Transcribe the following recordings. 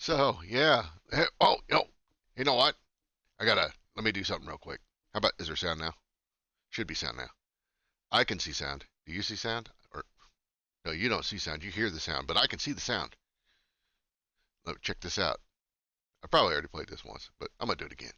So yeah. Oh, no. You know what? Let me do something real quick. How about, is there sound now? Should be sound now. I can see sound. Do you see sound? Or no, you don't see sound. You hear the sound, but I can see the sound. Check this out. I probably already played this once, but I'm gonna do it again.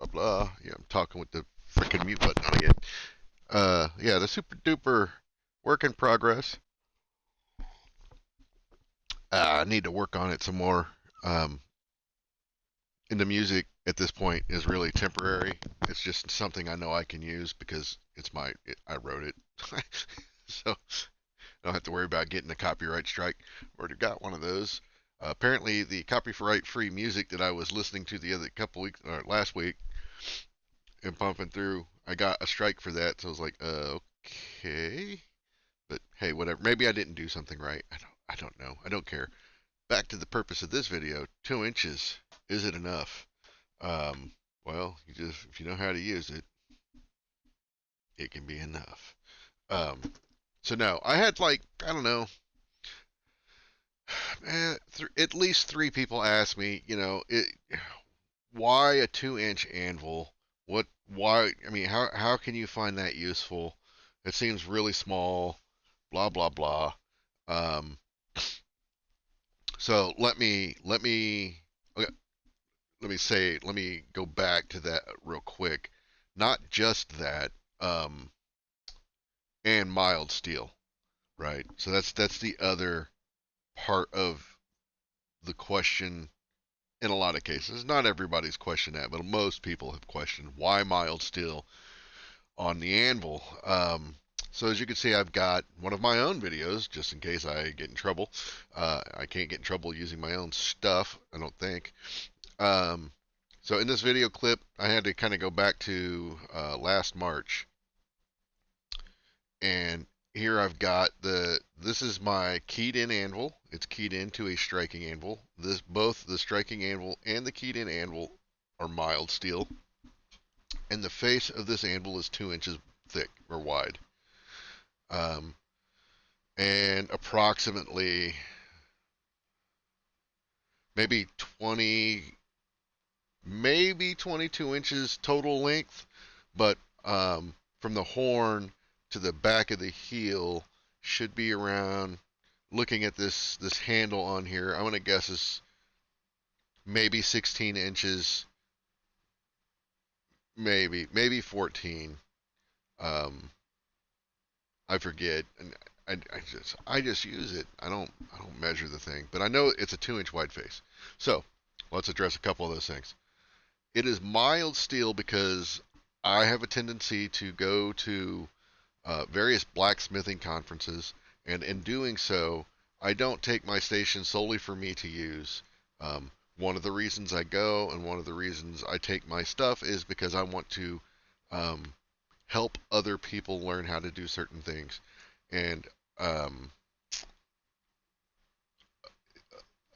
Blah blah. Yeah, I'm talking with the freaking mute button on again. Yeah, the super duper work in progress. I need to work on it some more. Um, and the music at this point is really temporary. It's just something I know I can use because I wrote it. So I don't have to worry about getting a copyright strike. Already got one of those. Apparently, the copyright free music that I was listening to the other couple weeks or last week and pumping through, I got a strike for that. So I was like, okay. But hey, whatever. Maybe I didn't do something right. I don't know. I don't care. Back to the purpose of this video. 2 inches. Is it enough? Um, well, if you know how to use it, it can be enough. Um, so no, I had like I don't know, at least three people ask me, why a 2 inch anvil? What? Why? I mean, how can you find that useful? It seems really small. Blah blah blah. Um, so okay, let me go back to that real quick. Not just that. Um, and mild steel, right? So that's the other part of the question in a lot of cases. Not everybody's questioned that, but most people have questioned why mild steel on the anvil. So as you can see, I've got one of my own videos, just in case I get in trouble. I can't get in trouble using my own stuff, I don't think. Um, so in this video clip, I had to kind of go back to last March and here I've got this is my keyed in anvil. It's keyed into a striking anvil. Both the striking anvil and the keyed in anvil are mild steel, and the face of this anvil is 2 inches thick or wide, um, and approximately maybe 22 inches total length, but from the horn to the back of the heel should be around. Looking at this handle on here, I'm gonna guess is maybe 16 inches, maybe 14. Um, I forget, and I just use it. I don't measure the thing, but I know it's a 2 inch wide face. So let's address a couple of those things. It is mild steel because I have a tendency to go to various blacksmithing conferences, and in doing so, I don't take my station solely for me to use. One of the reasons I go and one of the reasons I take my stuff is because I want to um, help other people learn how to do certain things. And um,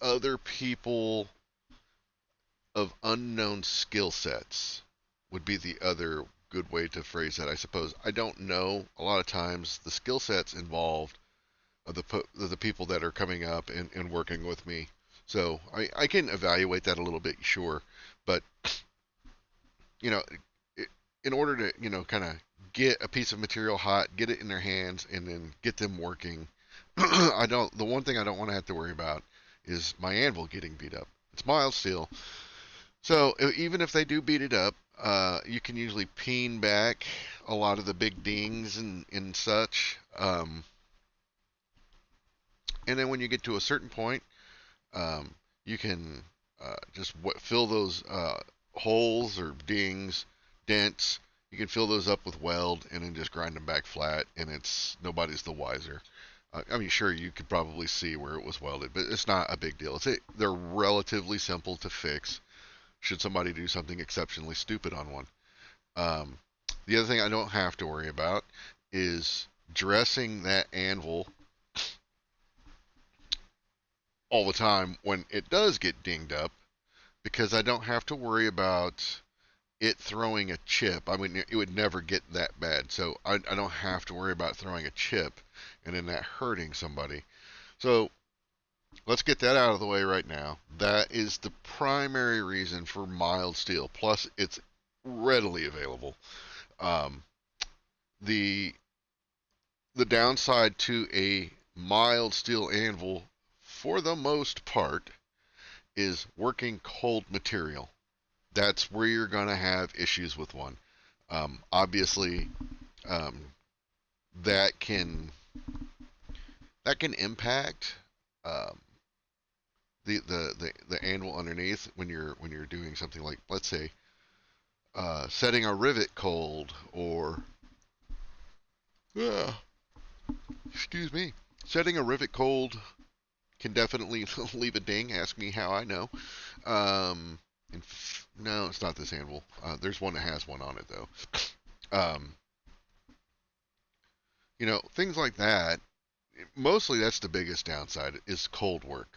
other people of unknown skill sets would be the other good way to phrase that, I suppose. I don't know a lot of times the skill sets involved of the people that are coming up and working with me. So I can evaluate that a little bit, sure, but you know, in order to kind of get a piece of material hot, get it in their hands, and then get them working, I don't. The one thing I don't want to have to worry about is my anvil getting beat up. It's mild steel, so even if they do beat it up, you can usually peen back a lot of the big dings and such. And then when you get to a certain point, um, you can just fill those holes or dings, dents. You can fill those up with weld and then just grind them back flat, and it's nobody's the wiser. I mean, sure, you could probably see where it was welded, but it's not a big deal. They're relatively simple to fix. Should somebody do something exceptionally stupid on one? Um, the other thing I don't have to worry about is dressing that anvil all the time when it does get dinged up, because I don't have to worry about it throwing a chip. I mean, it would never get that bad, so I don't have to worry about throwing a chip and then that hurting somebody. So let's get that out of the way right now. That is the primary reason for mild steel. Plus, it's readily available. Um, the the downside to a mild steel anvil, for the most part, is working cold material. That's where you're going to have issues with one. Obviously, um, that can impact um, the anvil underneath when you're doing something like, let's say, setting a rivet cold, or uh, excuse me, setting a rivet cold can definitely leave a ding. Ask me how I know. Um, no, it's not this anvil. There's one that has one on it though. Um, things like that. Mostly, that's the biggest downside is cold work,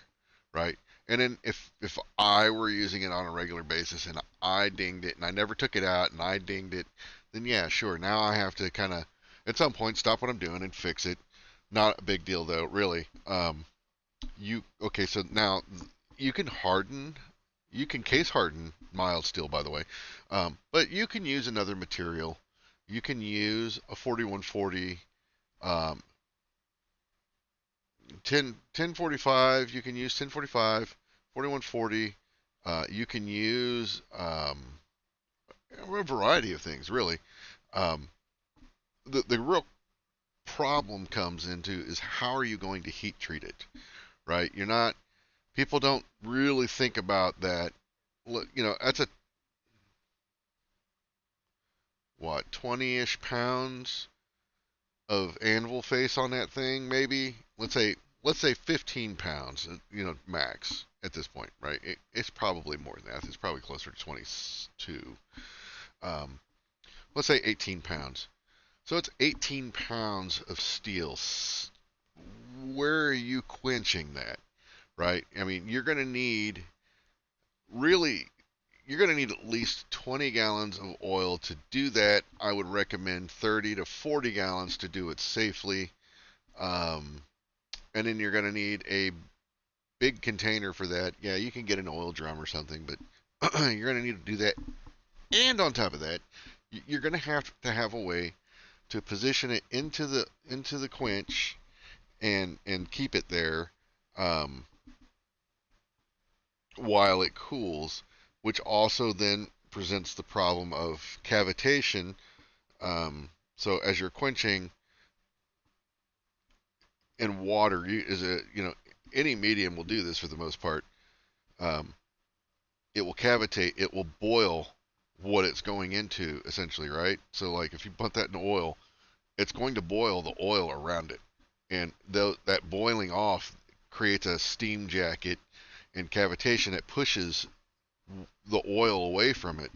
right? And then if I were using it on a regular basis and I dinged it and I never took it out and I dinged it, then yeah, sure. Now I have to kind of at some point stop what I'm doing and fix it. Not a big deal though, really. You okay? So now you can harden, you can case harden mild steel, by the way, but you can use another material. You can use a 4140, um, 1045. You can use 1045, 4140. You can use a variety of things, really. Um, the real problem comes into is how are you going to heat treat it, right? You're not People don't really think about that. Look, that's a what, 20-ish pounds of anvil face on that thing, maybe. Let's say 15 pounds, max at this point, right? It's probably more than that. It's probably closer to 22. Um, let's say 18 pounds. So it's 18 pounds of steel. Where are you quenching that, right? I mean, really you're going to need at least 20 gallons of oil to do that. I would recommend 30 to 40 gallons to do it safely. Um, and then you're going to need a big container for that. Yeah, you can get an oil drum or something, but you're going to need to do that. And on top of that, you're going to have a way to position it into the quench and keep it there um, while it cools, which also then presents the problem of cavitation. So as you're quenching in water, any medium will do this for the most part. Um, it will cavitate. It will boil what it's going into, essentially, right? So like if you put that in oil, it's going to boil the oil around it, and that boiling off creates a steam jacket and cavitation that pushes the oil away from it.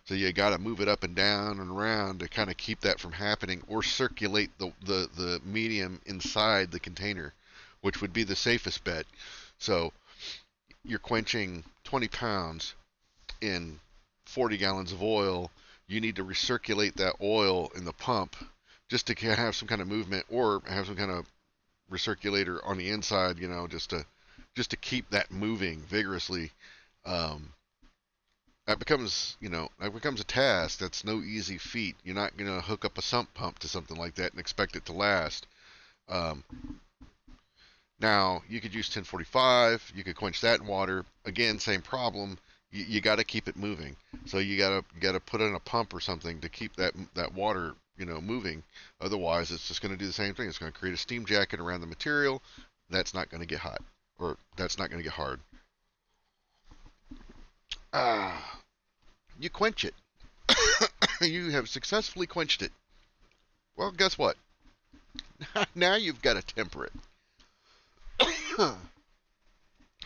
So you got to move it up and down and around to kind of keep that from happening, or circulate the medium inside the container, which would be the safest bet. So you're quenching 20 pounds in 40 gallons of oil, you need to recirculate that oil in the pump just to have some kind of movement, or have some kind of recirculator on the inside, just to keep that moving vigorously. Um, that becomes a task. That's no easy feat. You're not gonna hook up a sump pump to something like that and expect it to last. Um, Now you could use 1045. You could quench that in water. Again, same problem. You got to keep it moving. So you got to put in a pump or something to keep that water moving. Otherwise, it's just going to do the same thing. It's going to create a steam jacket around the material. That's not going to get hot, or that's not going to get hard. Ah, you quench it. You have successfully quenched it. Well, guess what? Now you've got to temper it.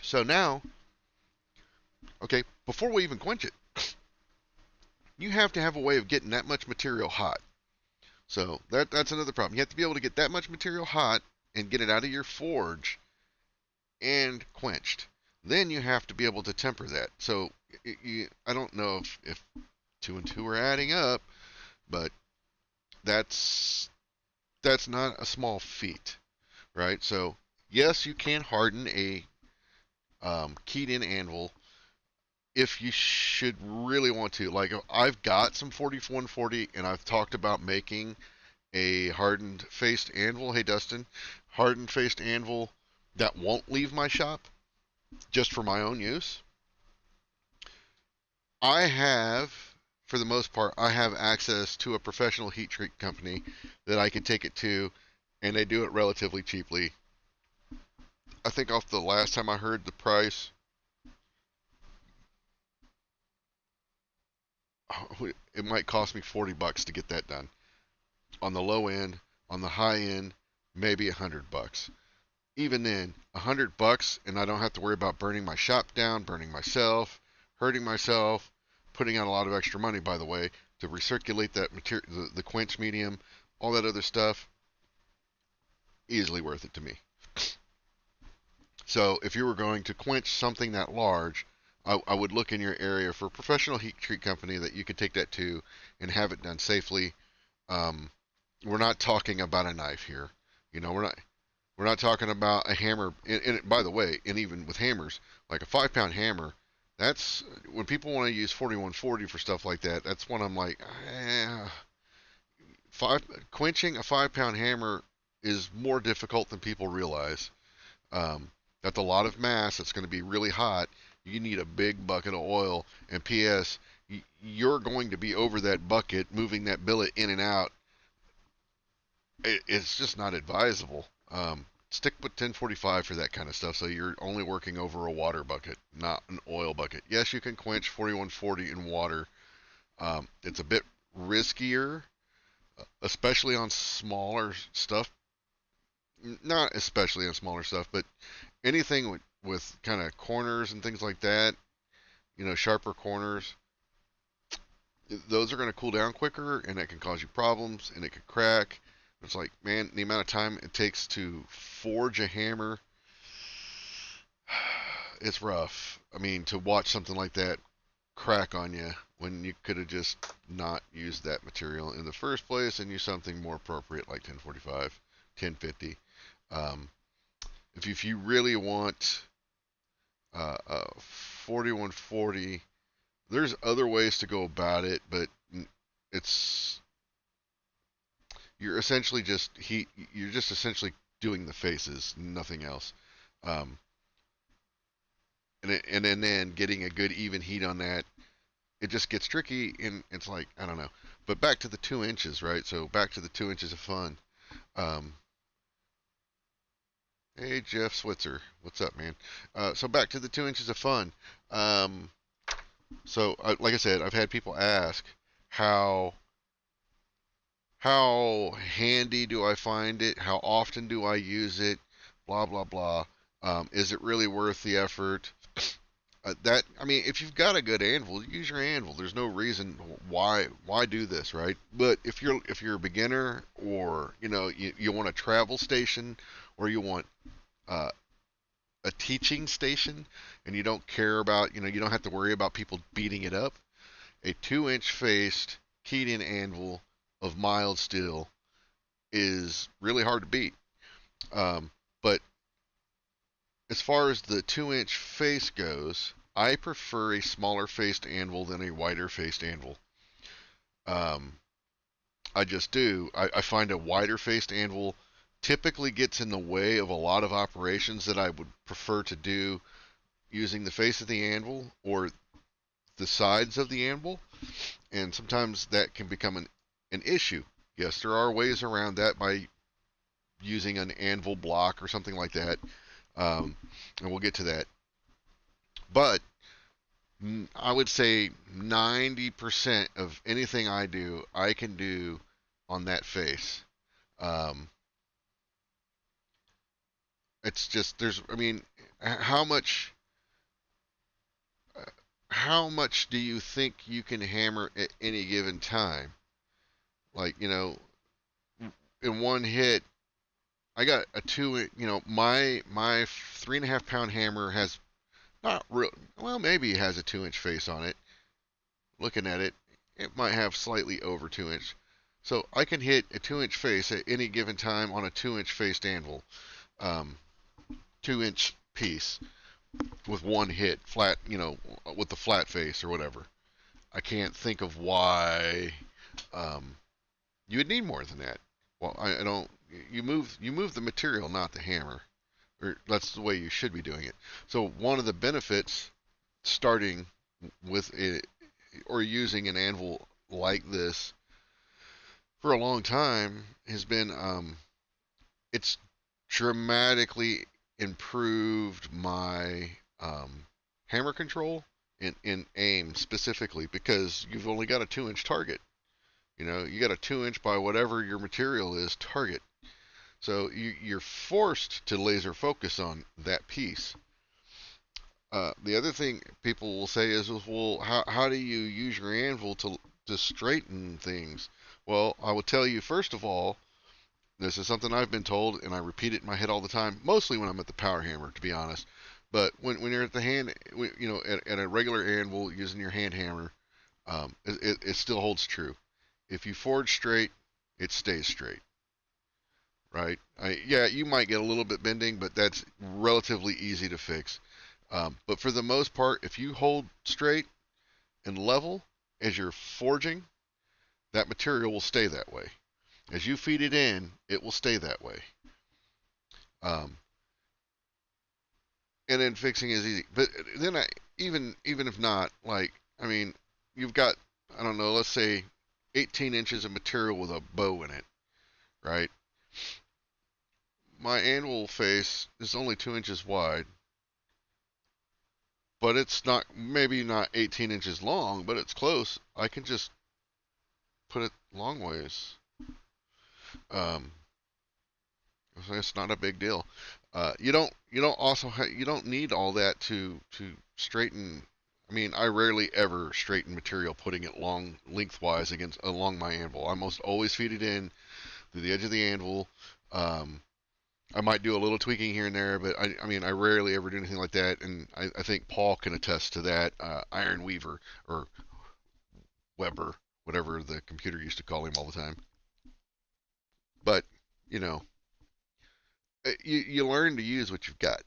So now, okay, before we even quench it, you have to have a way of getting that much material hot. So that's another problem. You have to be able to get that much material hot and get it out of your forge and quenched. Then you have to be able to temper that. So I don't know if two and two are adding up, but that's not a small feat, right? So yes, you can harden a keyed in anvil if you should really want to. Like, I've got some 4140, and I've talked about making a hardened faced anvil. Hey Dustin, hardened faced anvil that won't leave my shop, just for my own use. I have, for the most part, I have access to a professional heat treat company that I can take it to, and they do it relatively cheaply. I think off the last time I heard the price, it might cost me $40 to get that done. On the low end, on the high end, maybe $100. Even then, $100, and I don't have to worry about burning my shop down, burning myself, hurting myself, putting out a lot of extra money, by the way, to recirculate that material, the quench medium, all that other stuff. Easily worth it to me. So if you were going to quench something that large, I would look in your area for a professional heat treat company that you could take that to and have it done safely. We're not talking about a knife here. We're not talking about a hammer. And by the way, and even with hammers, like a 5-pound hammer, that's when people want to use 4140 for stuff like that. That's when I'm like, quenching a 5-pound hammer is more difficult than people realize. That's a lot of mass. It's going to be really hot. You need a big bucket of oil. And P.S., you're going to be over that bucket, moving that billet in and out. It's just not advisable. Stick with 1045 for that kind of stuff, so you're only working over a water bucket, not an oil bucket. Yes, you can quench 4140 in water. It's a bit riskier, especially on smaller stuff. Not especially on smaller stuff, but anything with kind of corners and things like that, sharper corners, those are going to cool down quicker, and that can cause you problems, and it could crack. It's like, man, the amount of time it takes to forge a hammer, it's rough. I mean, to watch something like that crack on you when you could have just not used that material in the first place and used something more appropriate like 1045, 1050. If you really want 4140, there's other ways to go about it, but it's you're just essentially doing the faces, nothing else. Um, and then getting a good even heat on that, it just gets tricky, and it's like, I don't know. But back to the 2 inches, right? So back to the 2 inches of fun. Um, hey Jeff Switzer, what's up, man? So back to the 2 inches of fun. Um, like I said, I've had people ask how handy do I find it? How often do I use it? Blah blah blah. Is it really worth the effort? If you've got a good anvil, use your anvil. There's no reason why do this, right? But if you're a beginner, or you want a travel station, or you want uh, a teaching station and you don't care about, you don't have to worry about people beating it up, a 2-inch faced keyed in anvil of mild steel is really hard to beat. But as far as the 2-inch face goes, I prefer a smaller faced anvil than a wider faced anvil. Um, I just do. I find a wider faced anvil typically gets in the way of a lot of operations that I would prefer to do using the face of the anvil or the sides of the anvil, and sometimes that can become an issue. Yes, there are ways around that by using an anvil block or something like that, and we'll get to that. But I would say 90% of anything I do, I can do on that face. Um, it's just I mean, how much how much do you think you can hammer at any given time? Like, in one hit, I got a two. My 3.5 pound hammer has not real. Well, maybe it has a 2-inch face on it. Looking at it, it might have slightly over 2 inch. So I can hit a 2-inch face at any given time on a 2-inch faced anvil, um, 2-inch piece with one hit, flat. With the flat face or whatever. I can't think of why um, you would need more than that. Well, I don't. You move the material, not the hammer, or that's the way you should be doing it. So one of the benefits starting with it or using an anvil like this for a long time has been it's dramatically improved my hammer control in aim specifically because you've only got a 2-inch target. You got a 2-inch by whatever your material is target. So you're forced to laser focus on that piece. The other thing people will say is, well, how do you use your anvil to straighten things? Well, I will tell you, first of all, this is something I've been told, and I repeat it in my head all the time, mostly when I'm at the power hammer, to be honest. But when you're at the hand, at a regular anvil using your hand hammer, it still holds true. If you forge straight, it stays straight, right? Yeah, you might get a little bit bending, but that's relatively easy to fix. But for the most part, if you hold straight and level as you're forging, that material will stay that way. As you feed it in, it will stay that way. Um, and then fixing is easy. But then even if not, like, I mean, you've got, I don't know, let's say 18 inches of material with a bow in it, right? My anvil face is only 2 inches wide, but it's not, maybe not 18 inches long, but it's close. I can just put it long ways. Um, so it's not a big deal. You don't need all that to straighten. I mean, I rarely ever straighten material putting it long lengthwise against along my anvil. I almost always feed it in through the edge of the anvil. Um, I might do a little tweaking here and there, but I mean, I rarely ever do anything like that, and I think Paul can attest to that. Iron Weaver or Weber, whatever the computer used to call him all the time. But you know, you learn to use what you've got.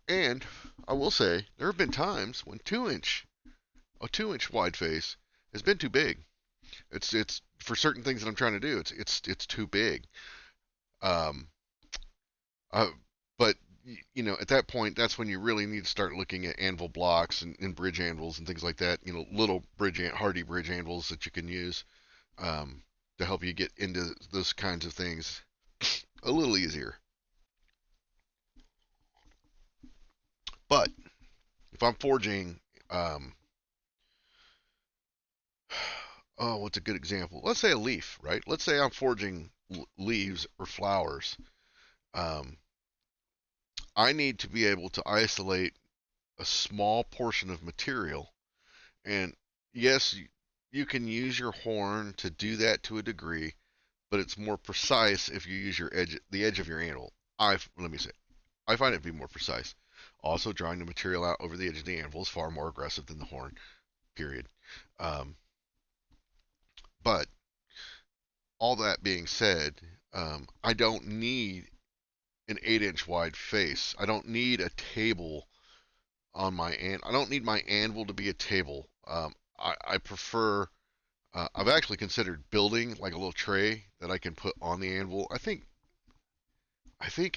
And I will say there have been times when a 2-inch wide face has been too big. It's for certain things that I'm trying to do. It's too big. Um, uh, but at that point, that's when you really need to start looking at anvil blocks and bridge anvils and things like that. Little hardy bridge anvils that you can use to help you get into those kinds of things a little easier. But if I'm forging, um, oh, what's a good example? Let's say a leaf, right? Let's say I'm forging leaves or flowers. Um, I need to be able to isolate a small portion of material. And yes, you can use your horn to do that to a degree, but it's more precise if you use the edge of your anvil. Let me say, I find it to be more precise. Also, drawing the material out over the edge of the anvil is far more aggressive than the horn. Period. Um, but all that being said, I don't need an 8-inch wide face. I don't need a table on I don't need my anvil to be a table. I prefer. I've actually considered building like a little tray that I can put on the anvil. I think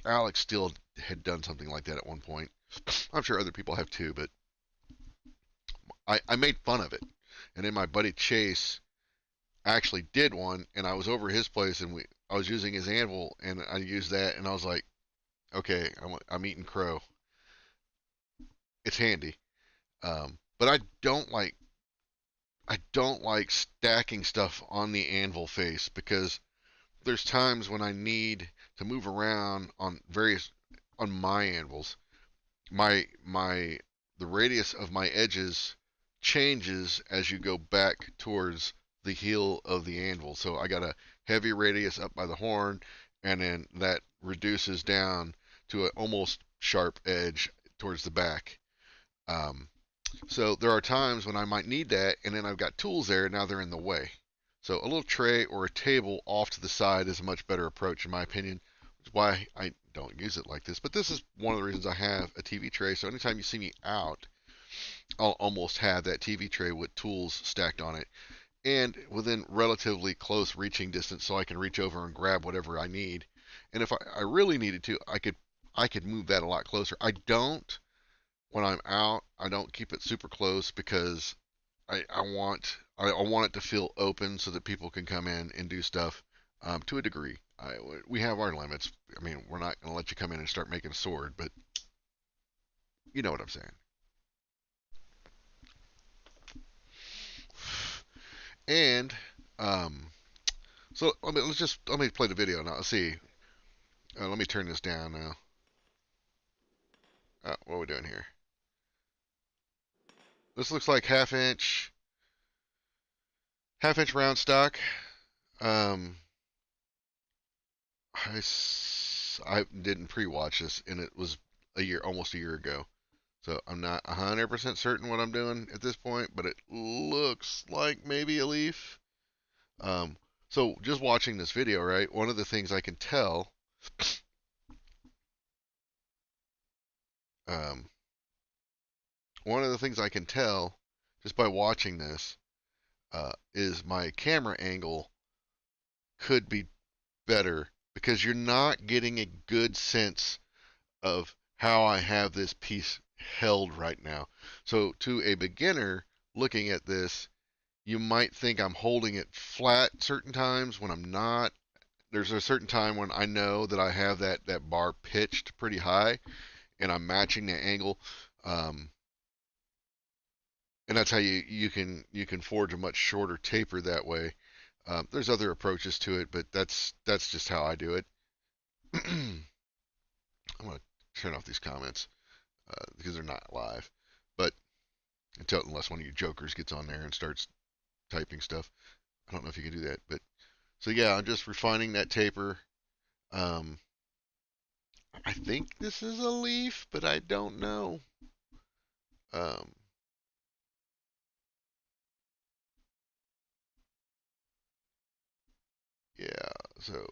Alex Steele had done something like that at one point. I'm sure other people have too, but I made fun of it. And then my buddy Chase actually did one, and I was over his place, and I was using his anvil, and I used that, and I was like, okay, I'm eating crow. It's handy, but I don't like stacking stuff on the anvil face because there's times when I need to move around on my anvils. My the radius of my edges changes as you go back towards the heel of the anvil. So I got a heavy radius up by the horn, and then that reduces down to an almost sharp edge towards the back. Um, so there are times when I might need that, and then I've got tools there, and now they're in the way. So a little tray or a table off to the side is a much better approach, in my opinion. Which is why I don't use it like this. But this is one of the reasons I have a TV tray. So anytime you see me out, I'll almost have that TV tray with tools stacked on it, and within relatively close reaching distance, so I can reach over and grab whatever I need. And if I really needed to, I could move that a lot closer. I don't when I'm out. I don't keep it super close because I want it to feel open so that people can come in and do stuff to a degree. We have our limits. I mean, we're not going to let you come in and start making a sword, but you know what I'm saying. And so let me play the video now. Let's see. Let me turn this down now. What are we doing here? This looks like half inch round stock. Um, I didn't pre-watch this, and it was almost a year ago. So I'm not 100% certain what I'm doing at this point, but it looks like maybe a leaf. Um, so just watching this video, right? Um, one of the things I can tell just by watching this is my camera angle could be better because you're not getting a good sense of how I have this piece held right now. So to a beginner looking at this, you might think I'm holding it flat certain times when I'm not. There's a certain time when I know that I have that bar pitched pretty high and I'm matching the angle. Um, and that's how you can forge a much shorter taper that way. There's other approaches to it, but that's just how I do it. I'm gonna turn off these comments because they're not live. But unless one of you jokers gets on there and starts typing stuff, I don't know if you can do that. But so yeah, I'm just refining that taper. Um, I think this is a leaf, but I don't know. Um, yeah, so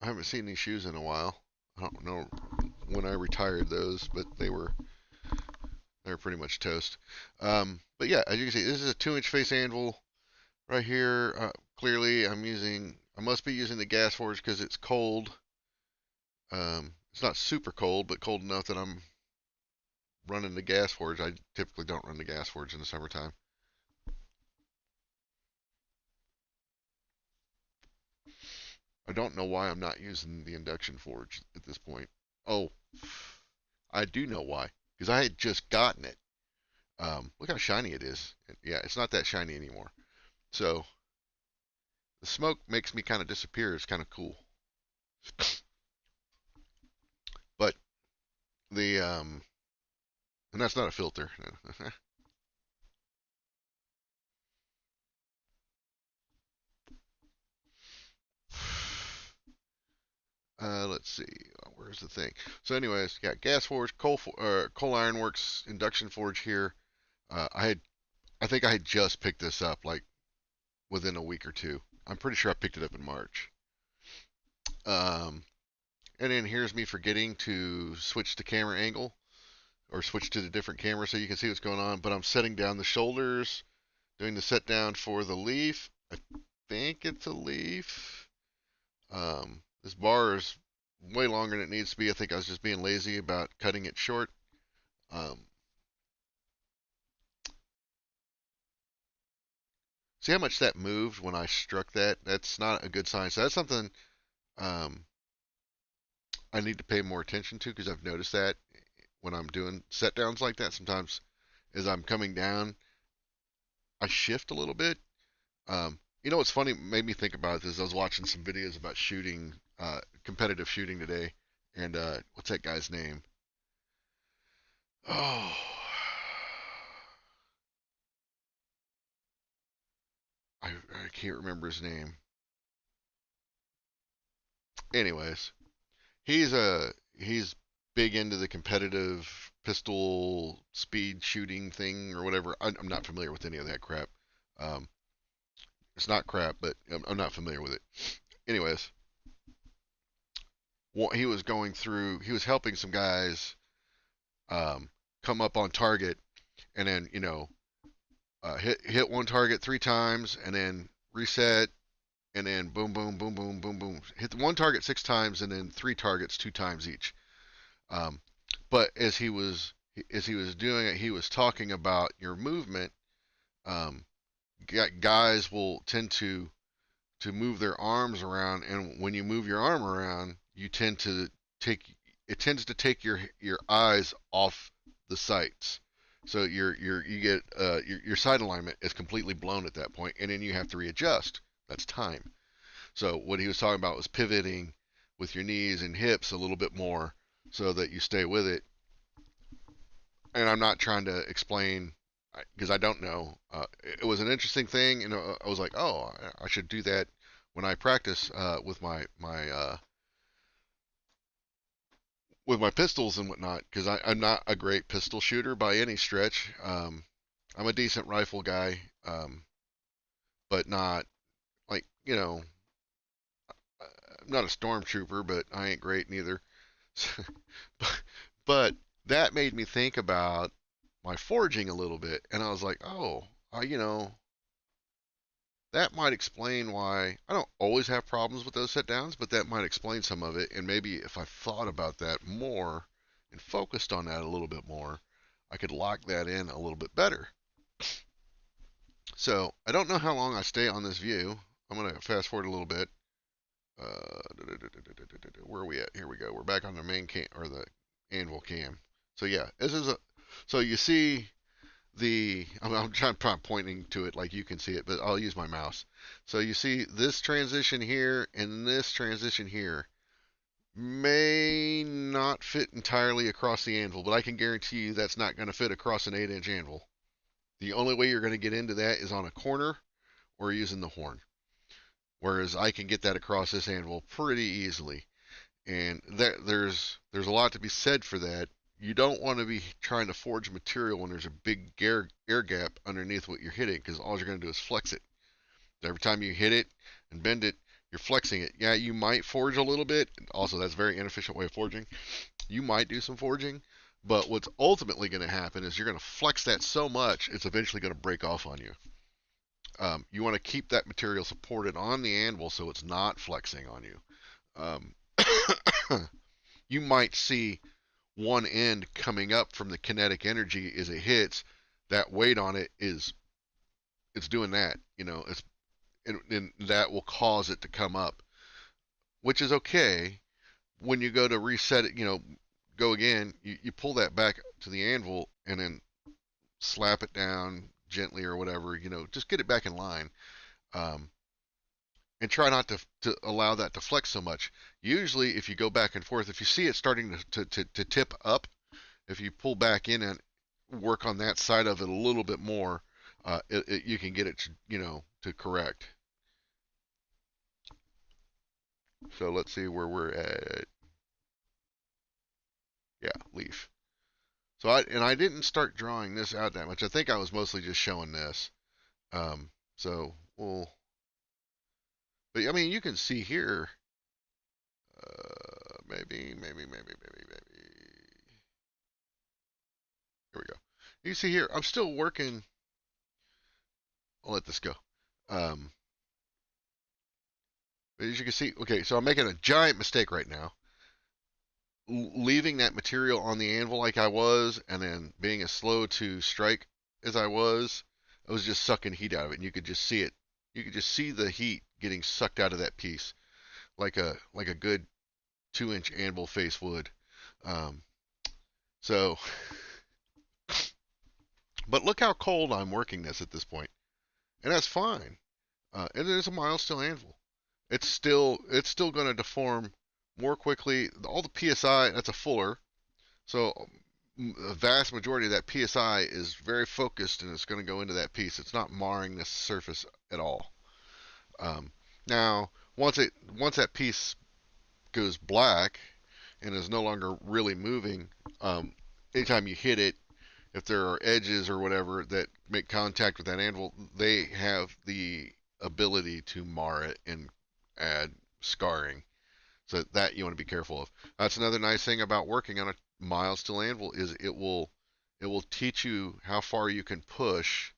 I haven't seen these shoes in a while. I don't know when I retired those, but they were pretty much toast. But yeah, as you can see, this is a 2-inch face anvil right here. Clearly, I must be using the gas forge because it's cold. It's not super cold, but cold enough that I'm running the gas forge. I typically don't run the gas forge in the summertime. I don't know why I'm not using the induction forge at this point. Oh, I do know why. Because I had just gotten it. Look how shiny it is. Yeah, it's not that shiny anymore. So the smoke makes me kind of disappear. It's kind of cool. But the And that's not a filter. Let's see. Where's the thing? So, anyways, got gas forge, coal iron works, induction forge here. I think I had just picked this up like within a week or two. I'm pretty sure I picked it up in March. Um, and then here's me forgetting to switch the camera angle or switch to the different camera so you can see what's going on. But I'm setting down the shoulders, doing the set down for the leaf. I think it's a leaf. This bar is way longer than it needs to be. I think I was just being lazy about cutting it short. Um, see how much that moved when I struck that? That's not a good sign. So that's something um, I need to pay more attention to because I've noticed that when I'm doing set downs like that, sometimes as I'm coming down, I shift a little bit. You know what's funny? Made me think about this. I was watching some videos about shooting, competitive shooting today, and what's that guy's name? Oh, I can't remember his name. Anyways, he's big into the competitive pistol speed shooting thing or whatever. I'm not familiar with any of that crap. Um, it's not crap, but I'm not familiar with it. Anyways, he was going through. He was helping some guys come up on target, and then hit one target 3 times, and then reset, and then boom, boom, boom, boom, boom, boom. Hit the one target 6 times, and then 3 targets 2 times each. Um, but as he was doing it, he was talking about your movement. Um, guys will tend to move their arms around, and when you move your arm around, you tend to take it tends to take your eyes off the sights. So you get your sight alignment is completely blown at that point, and then you have to readjust. That's time. So what he was talking about was pivoting with your knees and hips a little bit more so that you stay with it. And I'm not trying to explain because I don't know. It was an interesting thing, and I was like, oh, I should do that when I practice with my pistols and whatnot, because I'm not a great pistol shooter by any stretch. I'm a decent rifle guy, but not like I'm not a stormtrooper, but I ain't great neither. but that made me think about my forging a little bit, and I was like, oh, that might explain why I don't always have problems with those set downs, but that might explain some of it. And maybe if I thought about that more and focused on that a little bit more, I could lock that in a little bit better. So I don't know how long I stay on this view. I'm going to fast forward a little bit. Where are we at? Here we go. We're back on the main cam or the anvil cam. So yeah, this is a. So you see I'm trying pointing to it like you can see it, but I'll use my mouse. So you see this transition here and this transition here may not fit entirely across the anvil, but I can guarantee you that's not going to fit across an 8-inch anvil. The only way you're going to get into that is on a corner or using the horn. Whereas I can get that across this anvil pretty easily. And there's a lot to be said for that. You don't want to be trying to forge material when there's a big air gap underneath what you're hitting, because all you're going to do is flex it. Every time you hit it and bend it, you're flexing it. Yeah, you might forge a little bit. Also, that's a very inefficient way of forging. You might do some forging, but what's ultimately going to happen is you're going to flex that so much, it's eventually going to break off on you. You want to keep that material supported on the anvil so it's not flexing on you. You might see one end coming up from the kinetic energy as it hits. That weight on it it's doing that. And that will cause it to come up, which is okay. When you go to reset it, go again, you pull that back to the anvil and then slap it down gently or whatever, just get it back in line. And try not to allow that to flex so much. Usually, if you go back and forth, if you see it starting to tip up, if you pull back in work on that side of it a little bit more, you can get it to, to correct. So let's see where we're at. Yeah, leaf. So I didn't start drawing this out that much. I think I was mostly just showing this. So we'll, but I mean, you can see here. Maybe. Here we go. You see here, I'm still working. I'll let this go. Um, as you can see, okay, so I'm making a giant mistake right now. Leaving that material on the anvil like I was, and then being as slow to strike as I was just sucking heat out of it, and you could just see it. You could just see the heat getting sucked out of that piece, like a good 2-inch anvil face would. Um, so, but look how cold I'm working this at this point, and that's fine. And it is a mild steel anvil. It's still going to deform more quickly. All the psi, that's a fuller, so the vast majority of that psi is very focused and it's going to go into that piece. It's not marring the surface at all. Um, Now, once that piece goes black and is no longer really moving, anytime you hit it, if there are edges or whatever that make contact with that anvil, they have the ability to mar it and add scarring. So that you want to be careful of. That's another nice thing about working on a mild steel anvil is it will teach you how far you can push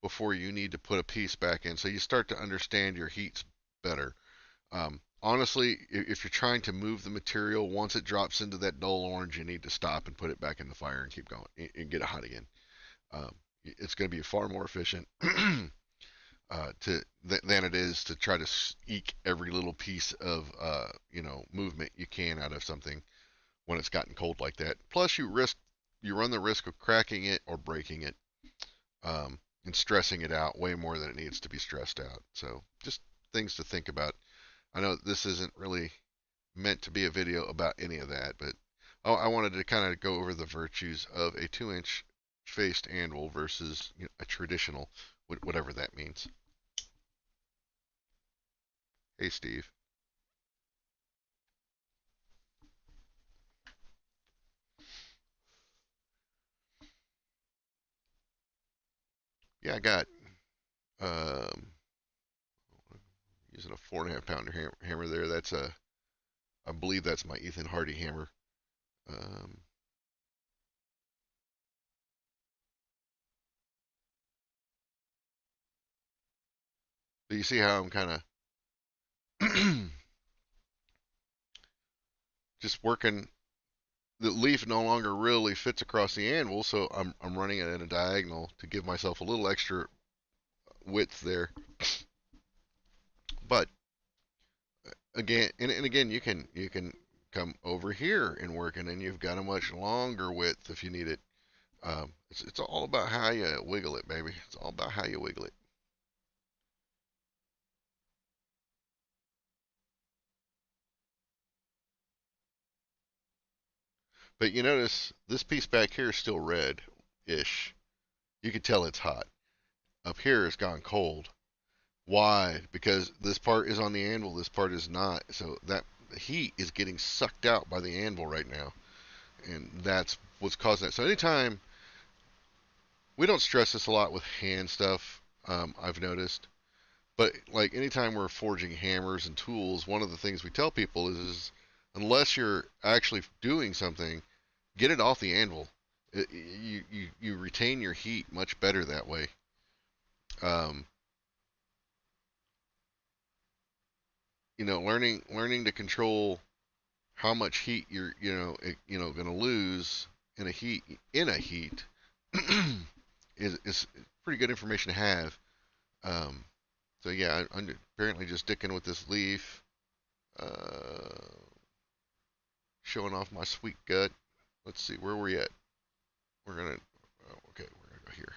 before you need to put a piece back in. So you start to understand your heats better. Honestly, if you're trying to move the material, once it drops into that dull orange, you need to stop and put it back in the fire and keep going and get it hot again. It's going to be far more efficient than it is to try to eke every little piece of movement you can out of something when it's gotten cold like that. Plus, you run the risk of cracking it or breaking it, and stressing it out way more than it needs to be stressed out. So just things to think about. I know this isn't really meant to be a video about any of that, but I wanted to kind of go over the virtues of a 2-inch faced anvil versus a traditional, whatever that means. Hey, Steve. Yeah, I got um, using a 4.5 pounder hammer there. I believe that's my Ethan Hardy hammer. Um, but you see how I'm kind of just working. The leaf no longer really fits across the anvil, so I'm running it in a diagonal to give myself a little extra width there. But again, and again, you can come over here and work, and then you've got a much longer width if you need it. It's all about how you wiggle it, baby. It's all about how you wiggle it. But you notice this piece back here is still red-ish. You can tell it's hot. Up here it's gone cold. Why? Because this part is on the anvil, this part is not. So that heat is getting sucked out by the anvil right now, and that's what's causing that. So anytime we don't stress this a lot with hand stuff, I've noticed, but like anytime we're forging hammers and tools, one of the things we tell people is unless you're actually doing something, get it off the anvil. You retain your heat much better that way. Um, learning to control how much heat you're going to lose in a heat is pretty good information to have. Um, so yeah, I'm apparently just sticking with this leaf, uh, showing off my sweet gut. Let's see where we're at. We're gonna okay, we're gonna go here.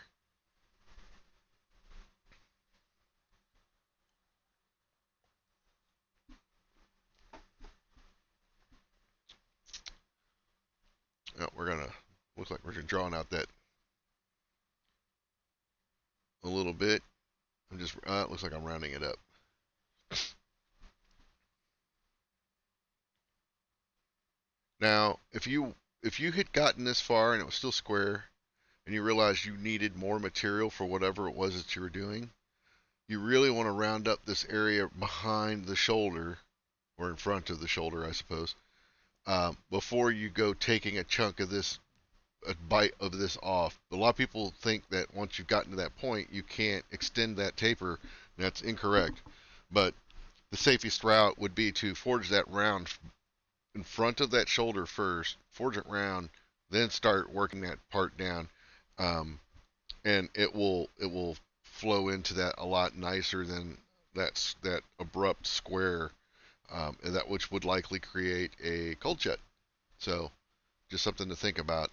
Oh, we're gonna look like we're drawing out that little bit. I'm just, it looks like I'm rounding it up. Now, if you had gotten this far and it was still square, and you realized you needed more material for whatever it was that you were doing, you really want to round up this area behind the shoulder, or in front of the shoulder, I suppose, before you go taking a chunk of this, a bite of this off. A lot of people think that once you've gotten to that point, you can't extend that taper. That's incorrect. But the safest route would be to forge that round in front of that shoulder first, forge it round, then start working that part down, um, and it will flow into that a lot nicer than that abrupt square, and that which would likely create a cold shut. So just something to think about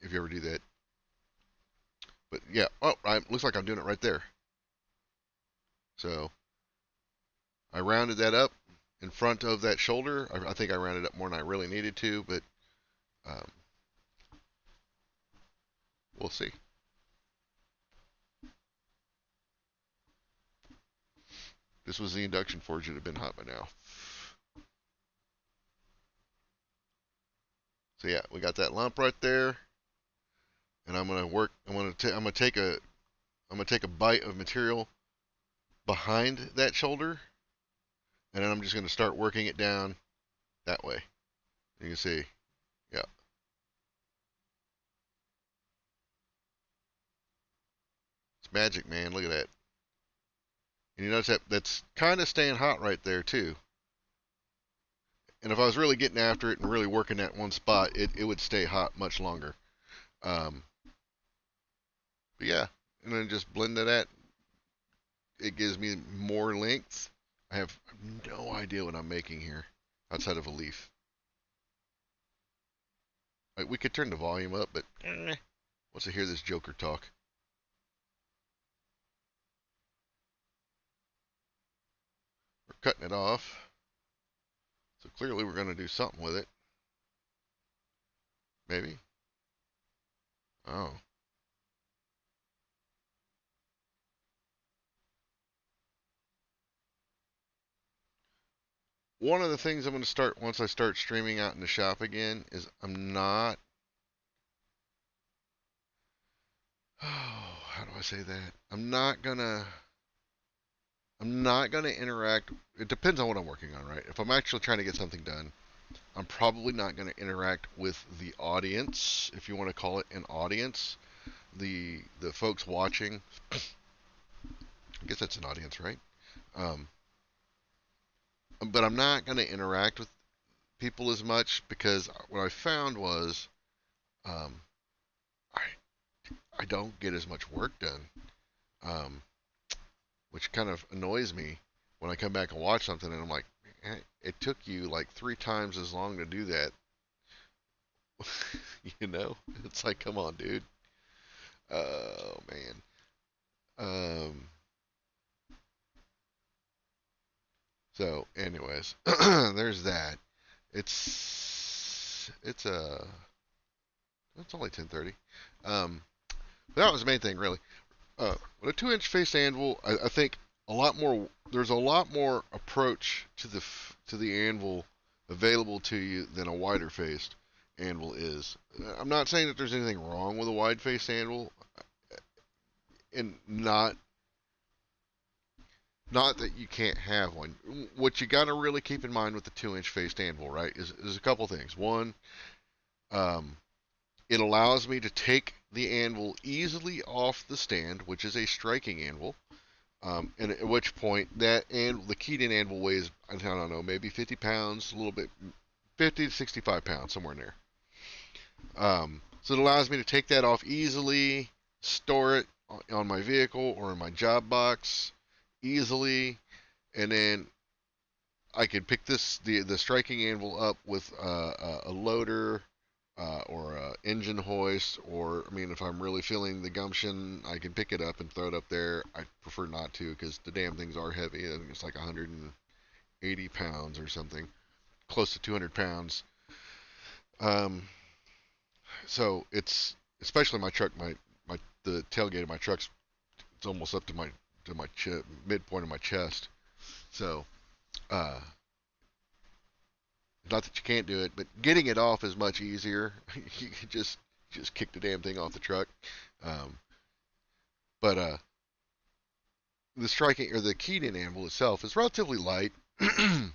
if you ever do that. But yeah, oh, looks like I'm doing it right there. So I rounded that up in front of that shoulder. I think I rounded up more than I really needed to, but um, we'll see. This was the induction forge. It would have been hot by now. So yeah, we got that lump right there, and I'm gonna work. I'm gonna take a bite of material behind that shoulder, and then I'm just gonna start working it down that way. You can see, yeah, it's magic, man. Look at that. And you notice that that's kind of staying hot right there too. And if I was really getting after it and really working that one spot, it would stay hot much longer. Um, but yeah, and then just blend that at. It gives me more length. I have no idea what I'm making here outside of a leaf. Like, we could turn the volume up, but wants to hear this Joker talk. We're cutting it off. So clearly we're going to do something with it. Maybe. Oh. One of the things I'm going to start once I start streaming out in the shop again is oh, how do I say that? I'm not gonna interact. It depends on what I'm working on, right? If I'm actually trying to get something done, I'm probably not gonna interact with the audience, if you want to call it an audience, the folks watching. I guess that's an audience, right? Um, but I'm not gonna interact with people as much because what I found was um, I I don't get as much work done, um, which kind of annoys me when I come back and watch something and I'm like, it took you like 3 times as long to do that. You know, it's like, come on, dude. Oh man. Um. So, anyways, there's that. It's it's only 10:30. Um. That was the main thing, really. With a 2-inch face anvil, I think a lot more. There's a lot more approach to the anvil available to you than a wider faced anvil is. I'm not saying that there's anything wrong with a wide faced anvil, and not that you can't have one. What you got to really keep in mind with the 2-inch faced anvil, right, is a couple things. One, um, it allows me to take the anvil easily off the stand, which is a striking anvil. And at which point that and the keyed in anvil weighs, I don't know, maybe 50 pounds, a little bit, 50 to 65 pounds, somewhere in there. So it allows me to take that off easily, store it on my vehicle or in my job box easily, and then I can pick the striking anvil up with a loader or a engine hoist, or I mean, if I'm really feeling the gumption, I can pick it up and throw it up there. I prefer not to because the damn things are heavy. I think it's like 180 pounds or something, close to 200 pounds. Um, so it's especially my truck, my the tailgate of my truck's it's almost up to my midpoint of my chest. So, uh, not that you can't do it, but getting it off is much easier. You can just kick the damn thing off the truck. Um, but the striking or the keyed in anvil itself is relatively light. And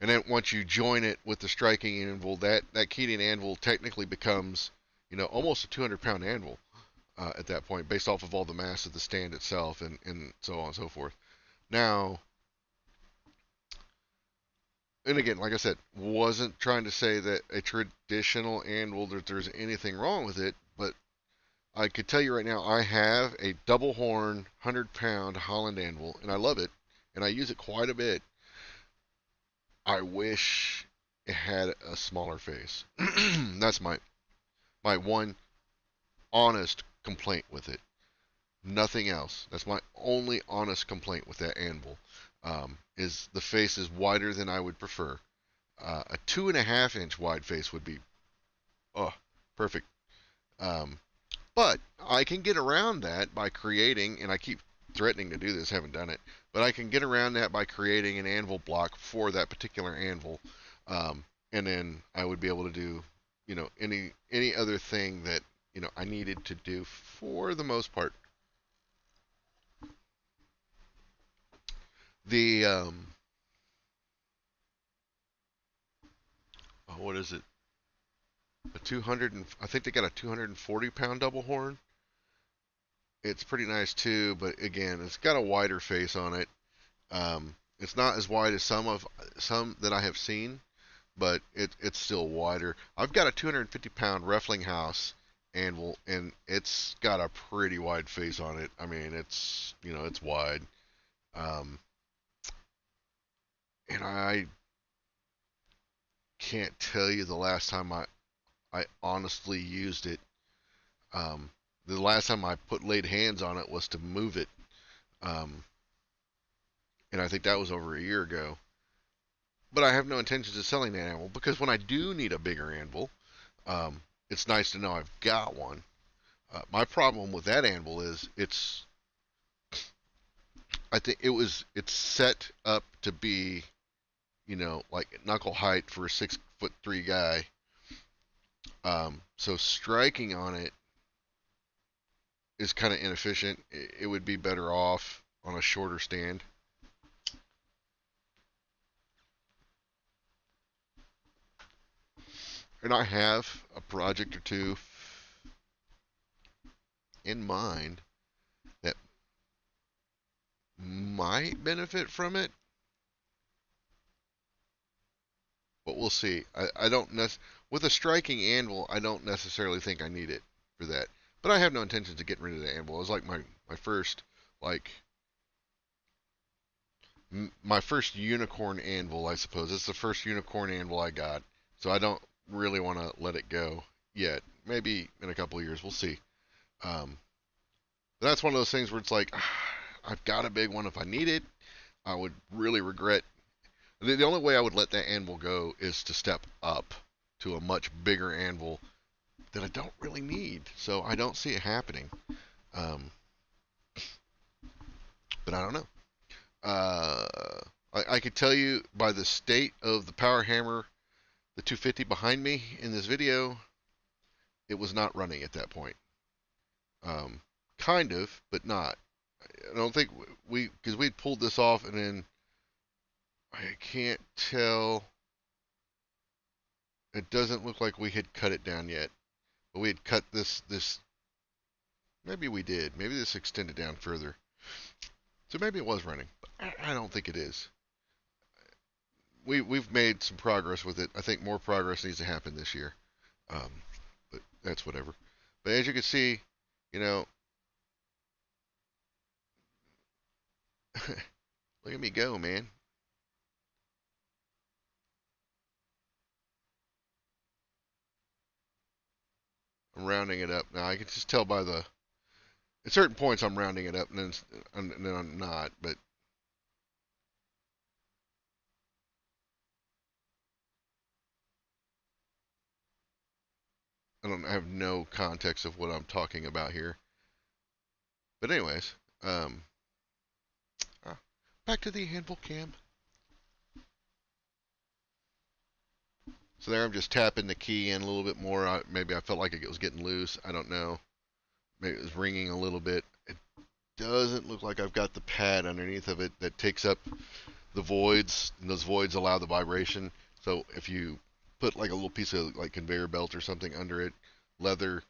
then once you join it with the striking anvil, that keyed in anvil technically becomes, almost a 200-pound anvil at that point, based off of all the mass of the stand itself, and so on and so forth. Now, and again, like I said, wasn't trying to say that a traditional anvil that there's anything wrong with it, but I could tell you right now, I have a double horn 100-pound Holland anvil, and I love it, and I use it quite a bit. I wish it had a smaller face. That's my one honest complaint with it. Nothing else. That's my only honest complaint with that anvil. Is the face is wider than I would prefer. A 2.5 inch wide face would be, oh, perfect. Um, but I can get around that by creating, and I keep threatening to do this, haven't done it, but I can get around that by creating an anvil block for that particular anvil, and then I would be able to do, any other thing that I needed to do for the most part. The what is it? A 200 and I think they got a 240-pound double horn. It's pretty nice too, but again, it's got a wider face on it. It's not as wide as some that I have seen, but it's still wider. I've got a 250-pound Reiflinghaus anvil, and it's got a pretty wide face on it. I mean, it's wide, um, and I can't tell you the last time I honestly used it. Um, the last time I laid hands on it was to move it, um, and I think that was over a year ago. But I have no intentions of selling that anvil because when I do need a bigger anvil, it's nice to know I've got one. My problem with that anvil is I think it's set up to be, like knuckle height for a 6'3" guy. So striking on it is kind of inefficient. It would be better off on a shorter stand. And I have a project or two in mind that might benefit from it, but we'll see. I don't with a striking anvil, I don't necessarily think I need it for that. But I have no intentions of getting rid of the anvil. It was like my first like my first unicorn anvil, I suppose. It's the first unicorn anvil I got, so I don't really want to let it go yet. Maybe in a couple of years, we'll see. Um, that's one of those things where it's like, I've got a big one. If I need it, I would really regret. The only way I would let that anvil go is to step up to a much bigger anvil that I don't really need. So I don't see it happening. Um, but I don't know. I could tell you by the state of the power hammer, the 250 behind me in this video, it was not running at that point. Um, kind of, but not. I don't think because we'd pulled this off, and then I can't tell. It doesn't look like we had cut it down yet, but we had cut this. Maybe we did. Maybe this extended down further. So maybe it was running. But I don't think it is. We've made some progress with it. I think more progress needs to happen this year. Um, but that's whatever. But as you can see, you know, look at me go, man. I'm rounding it up now. I can just tell by the at certain points I'm rounding it up, and then I'm not. But I have no context of what I'm talking about here. But anyways, um, uh, back to the handful cam. So there I'm just tapping the key in a little bit more. Maybe I felt like it was getting loose. I don't know. Maybe it was ringing a little bit. It doesn't look like I've got the pad underneath of it that takes up the voids, and those voids allow the vibration. So if you put like a little piece of like conveyor belt or something under it, leather,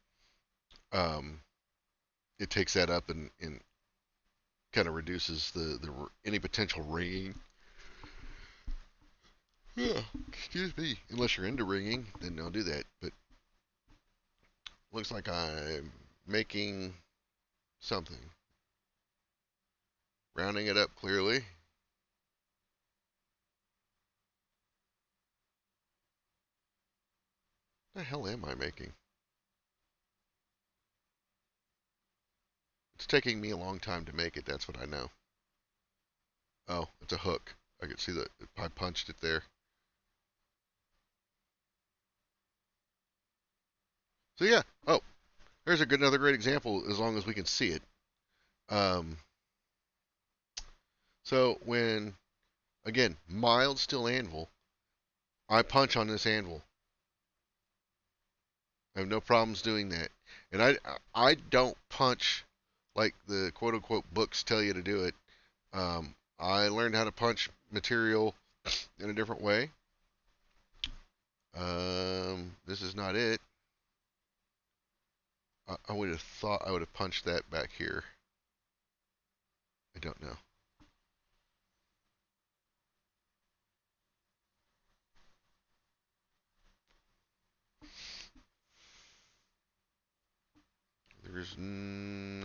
um, it takes that up and kind of reduces the any potential ringing. Yeah, excuse me. Unless you're into ringing, then don't do that. But looks like I'm making something. Rounding it up clearly. What the hell am I making? It's taking me a long time to make it, that's what I know. Oh, it's a hook. I can see that I punched it there. So yeah. Oh, there's another great example as long as we can see it. Um, so when, again, mild steel anvil, I punch on this anvil. I have no problems doing that. And I don't punch like the quote unquote books tell you to do it. I learned how to punch material in a different way. This is not it. I would have thought I would have punched that back here. I don't know.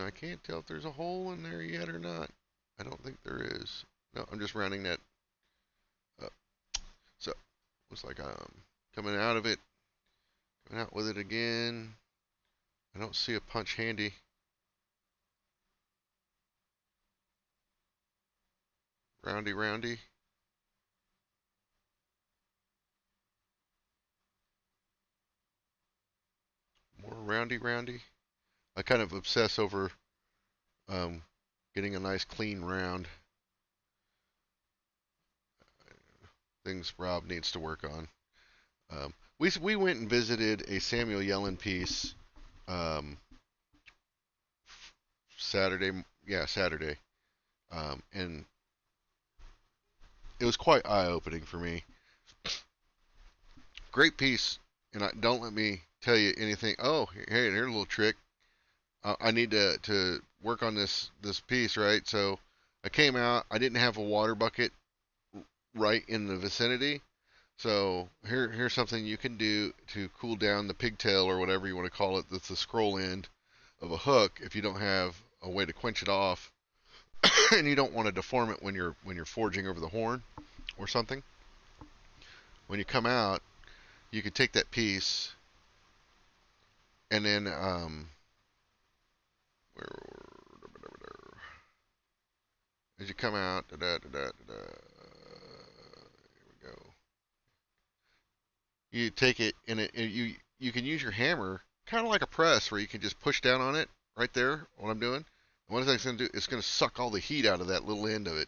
I can't tell if there's a hole in there yet or not. I don't think there is. No, I'm just rounding that up. So, looks like I'm coming out of it, coming out with it again. I don't see a punch handy. Roundy, roundy. More roundy, roundy. I kind of obsess over um, getting a nice clean round. Things Rob needs to work on. We went and visited a Samuel Yellen piece um, Saturday. Yeah, Saturday, and it was quite eye opening for me. Great piece, and don't let me tell you anything. Oh, hey, here's a little trick. I need to work on this piece, right? So I came out. I didn't have a water bucket right in the vicinity. So here's something you can do to cool down the pigtail or whatever you want to call it. That's the scroll end of a hook. If you don't have a way to quench it off, and you don't want to deform it when you're forging over the horn or something, when you come out, you could take that piece and then as you come out, here we go. You take it and you can use your hammer, kind of like a press, where you can just push down on it right there. What I'm doing. And what it's going to do? It's going to suck all the heat out of that little end of it.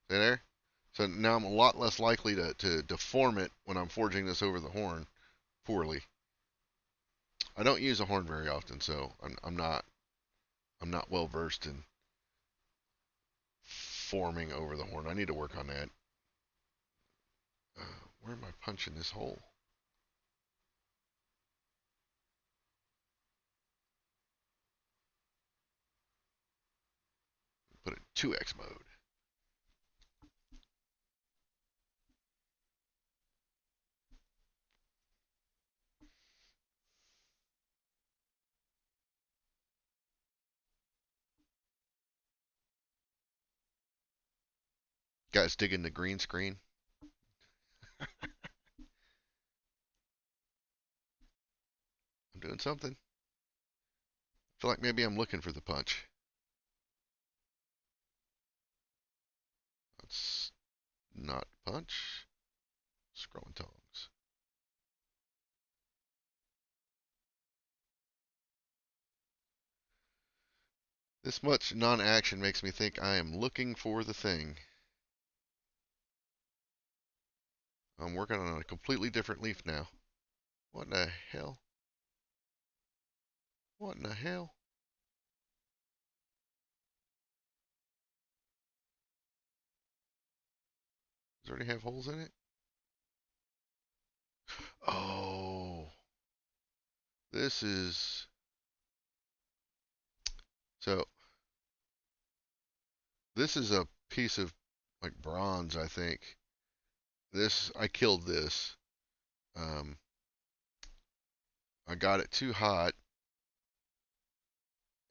See there? So now I'm a lot less likely to deform it when I'm forging this over the horn poorly. I don't use a horn very often, so I'm not well versed in forming over the horn. I need to work on that. Where am I punching this hole? Put it in 2x mode. Guys digging the green screen. I'm doing something. I feel like maybe I'm looking for the punch. That's not punch. Scrolling tongs. This much non-action makes me think I am looking for the thing. I'm working on a completely different leaf now. What in the hell? What in the hell? Does it already have holes in it? Oh, this is so. This is a piece of like bronze, I think. This I killed this. Um, I got it too hot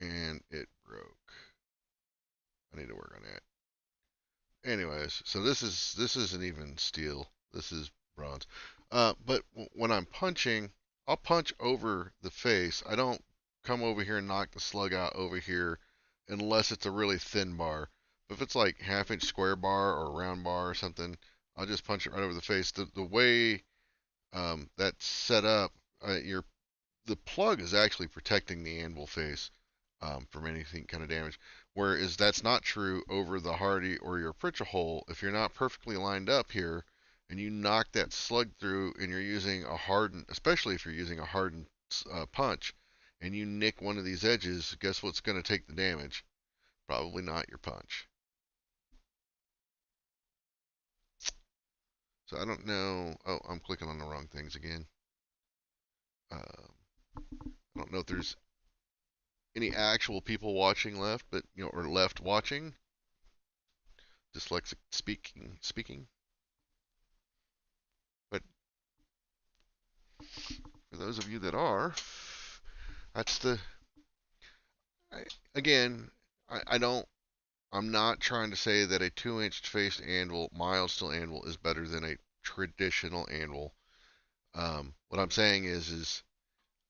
and it broke. I need to work on that. Anyways, so this isn't even steel. This is bronze. But when I'm punching, I'll punch over the face. I don't come over here and knock the slug out over here unless it's a really thin bar. But if it's like half-inch square bar or round bar or something, I'll just punch it right over the face. The way that's set up, your the plug is actually protecting the anvil face from anything kind of damage. Whereas that's not true over the Hardy or your Pritchett hole. If you're not perfectly lined up here and you knock that slug through and you're using a hardened, especially if you're using a hardened punch, and you nick one of these edges, guess what's going to take the damage? Probably not your punch. So I don't know. Oh, I'm clicking on the wrong things again. I don't know if there's any actual people watching left, but or left watching. Dyslexic speaking. But for those of you that are, that's the. I, again, I don't. I'm not trying to say that a 2-inch faced anvil, mild steel anvil, is better than a traditional anvil. What I'm saying is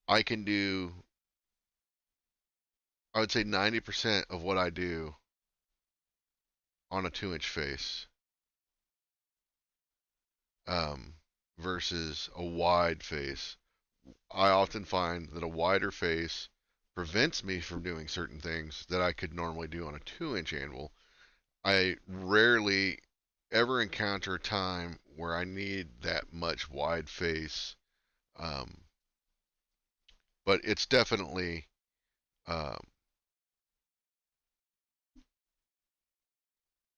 I can do. I would say 90% of what I do on a 2-inch face, um, versus a wide face. I often find that a wider face prevents me from doing certain things that I could normally do on a 2-inch anvil. I rarely ever encounter a time where I need that much wide face, um, but it's definitely um,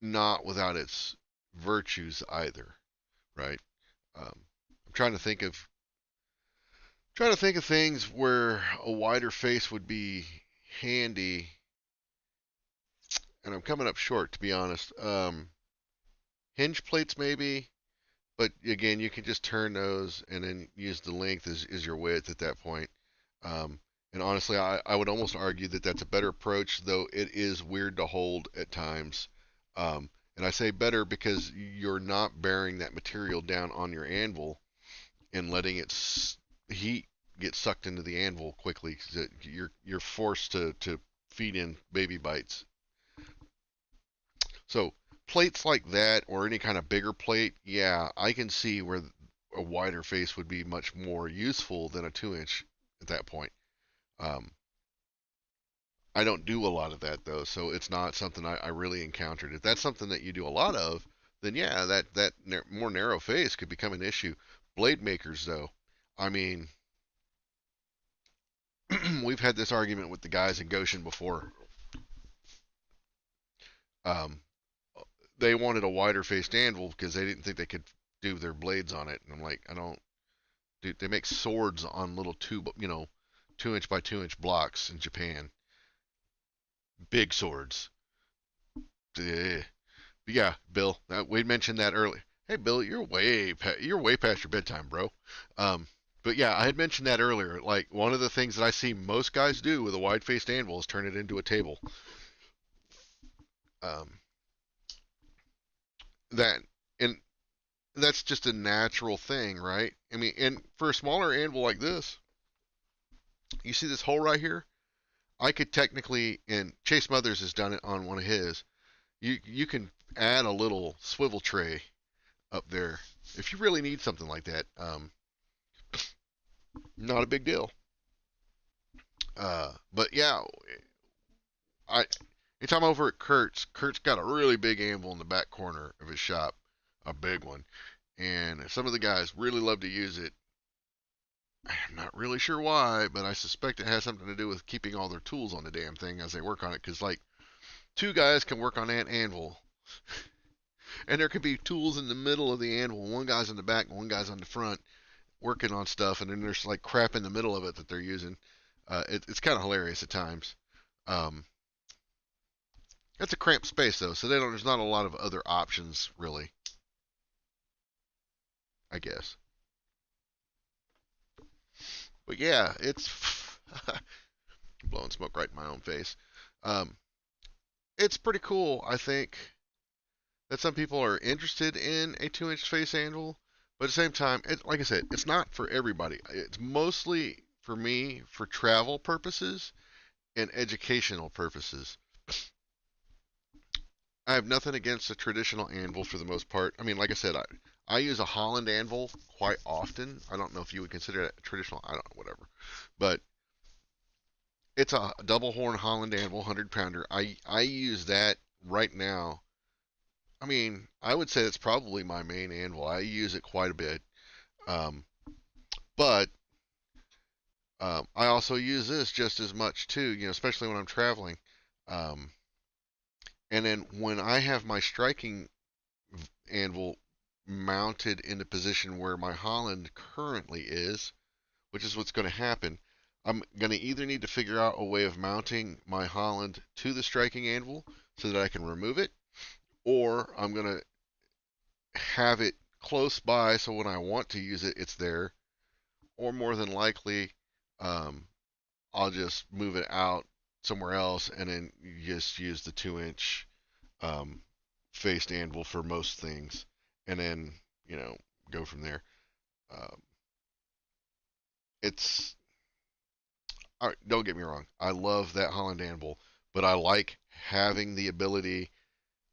not without its virtues either, right? I'm trying to think of things where a wider face would be handy, and I'm coming up short to be honest. Hinge plates maybe, but again, you can just turn those and then use the length as your width at that point. Um, and honestly, I would almost argue that that's a better approach, though it is weird to hold at times. And I say better because you're not bearing that material down on your anvil and letting its heat get sucked into the anvil quickly. You're forced to feed in baby bites. So plates like that or any kind of bigger plate, yeah, I can see where a wider face would be much more useful than a 2-inch at that point. Um, I don't do a lot of that though, so it's not something I really encountered. If that's something that you do a lot of, then yeah, that more narrow face could become an issue. Blade makers though, I mean, we've had this argument with the guys in Goshen before. Um, they wanted a wider faced anvil because they didn't think they could do their blades on it, and I'm like, I don't. Dude, they make swords on little 2-inch by 2-inch blocks in Japan. Big swords. But yeah, Bill, we mentioned that earlier. Hey, Bill, you're way past your bedtime, bro. Um, but yeah, I had mentioned that earlier. Like one of the things that I see most guys do with a wide-faced anvil is turn it into a table. Um, that and that's just a natural thing, right? I mean, and for a smaller anvil like this, you see this hole right here? I could technically, and Chase Mothers has done it on one of his. You can add a little swivel tray up there if you really need something like that. Not a big deal. But yeah, anytime over at Kurt's got a really big anvil in the back corner of his shop, a big one, and some of the guys really love to use it. I'm not really sure why, but I suspect it has something to do with keeping all their tools on the damn thing as they work on it. Because like two guys can work on that anvil, and there could be tools in the middle of the anvil. One guy's in the back, and one guy's on the front working on stuff, and then there's like crap in the middle of it that they're using. It's kind of hilarious at times. Um, That's a cramped space though, so there's not a lot of other options really. I guess. But yeah, it's blowing smoke right in my own face. Um, it's pretty cool, I think, that some people are interested in a 2-inch face anvil, but at the same time, like I said, it's not for everybody. It's mostly for me for travel purposes and educational purposes. I have nothing against a traditional anvil for the most part. I mean, like I said, I use a Holland anvil quite often. I don't know if you would consider it traditional. I don't know, whatever. But it's a double horn Holland anvil, 100 pounder. I use that right now. I mean, I would say it's probably my main anvil. I use it quite a bit. Um, but I also use this just as much too, especially when I'm traveling. Um, and then when I have my striking anvil mounted in the position where my Holland currently is, which is what's going to happen, I'm going to either need to figure out a way of mounting my Holland to the striking anvil so that I can remove it, or I'm going to have it close by so when I want to use it, it's there, or more than likely, um, I'll just move it out somewhere else and then just use the 2-inch um, faced anvil for most things, and then go from there. Um, it's all right, don't get me wrong. I love that Holland anvil, but I like having the ability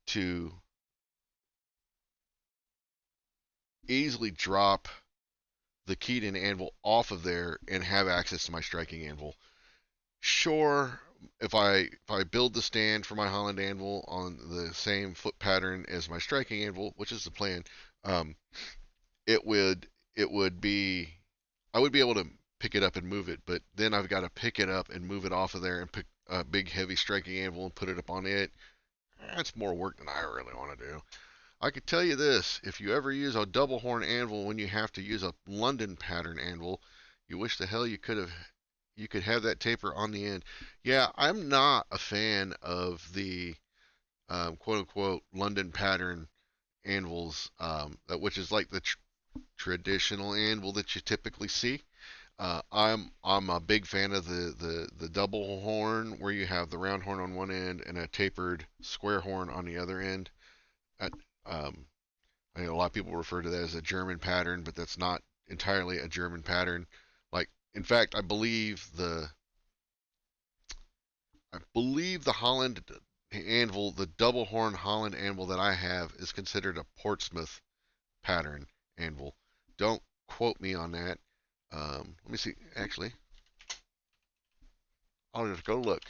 to easily drop the Keaton anvil off of there and have access to my striking anvil. Sure, if I build the stand for my Holland anvil on the same foot pattern as my striking anvil, which is the plan, um, it would be I would be able to pick it up and move it, but then I've got to pick it up and move it off of there and pick a big heavy striking anvil and put it up on it. That's more work than I really want to do. I could tell you this, if you ever use a double horn anvil when you have to use a London pattern anvil, you wish the hell you could have that taper on the end. Yeah, I'm not a fan of the quote unquote London pattern anvils, which is like the traditional anvil that you typically see. I'm a big fan of the double horn where you have the round horn on one end and a tapered square horn on the other end. At, um, I know a lot of people refer to that as a German pattern, but that's not entirely a German pattern. Like, in fact, I believe the Holland anvil, the double horn Holland anvil that I have, is considered a Portsmouth pattern anvil. Don't quote me on that. Let me see. Actually, I'll just go look.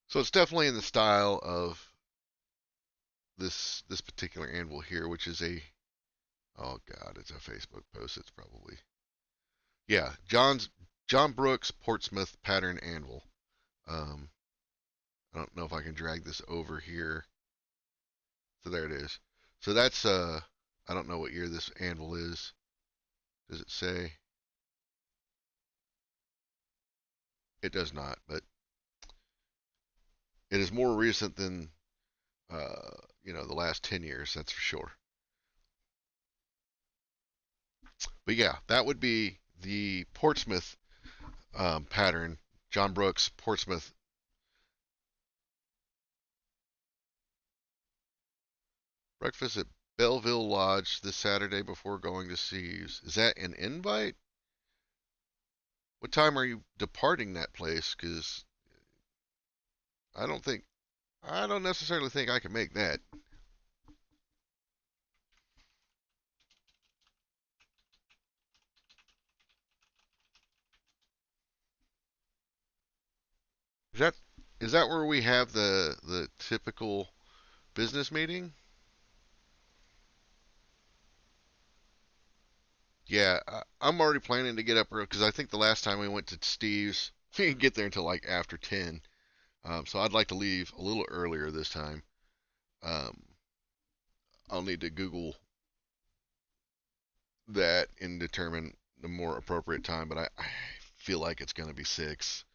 So it's definitely in the style of this particular anvil here, which is oh god, it's a Facebook post. It's probably yeah, John Brooks Portsmouth pattern anvil. Um, I don't know if I can drag this over here. So there it is. So that's I don't know what year this anvil is. Does it say? It does not, but it is more recent than the last 10 years, that's for sure. But yeah, that would be the Portsmouth pattern. John Brooks, Portsmouth. Breakfast at Belleville Lodge this Saturday before going to Seas. Is that an invite? What time are you departing that place? Because I don't think I don't necessarily think I can make that. Is that is that where we have the typical business meeting? Yeah, I'm already planning to get up early because I think the last time we went to Steve's, we didn't get there until like after 10. So I'd like to leave a little earlier this time. Um, I'll need to Google that and determine the more appropriate time, but I feel like it's going to be 6.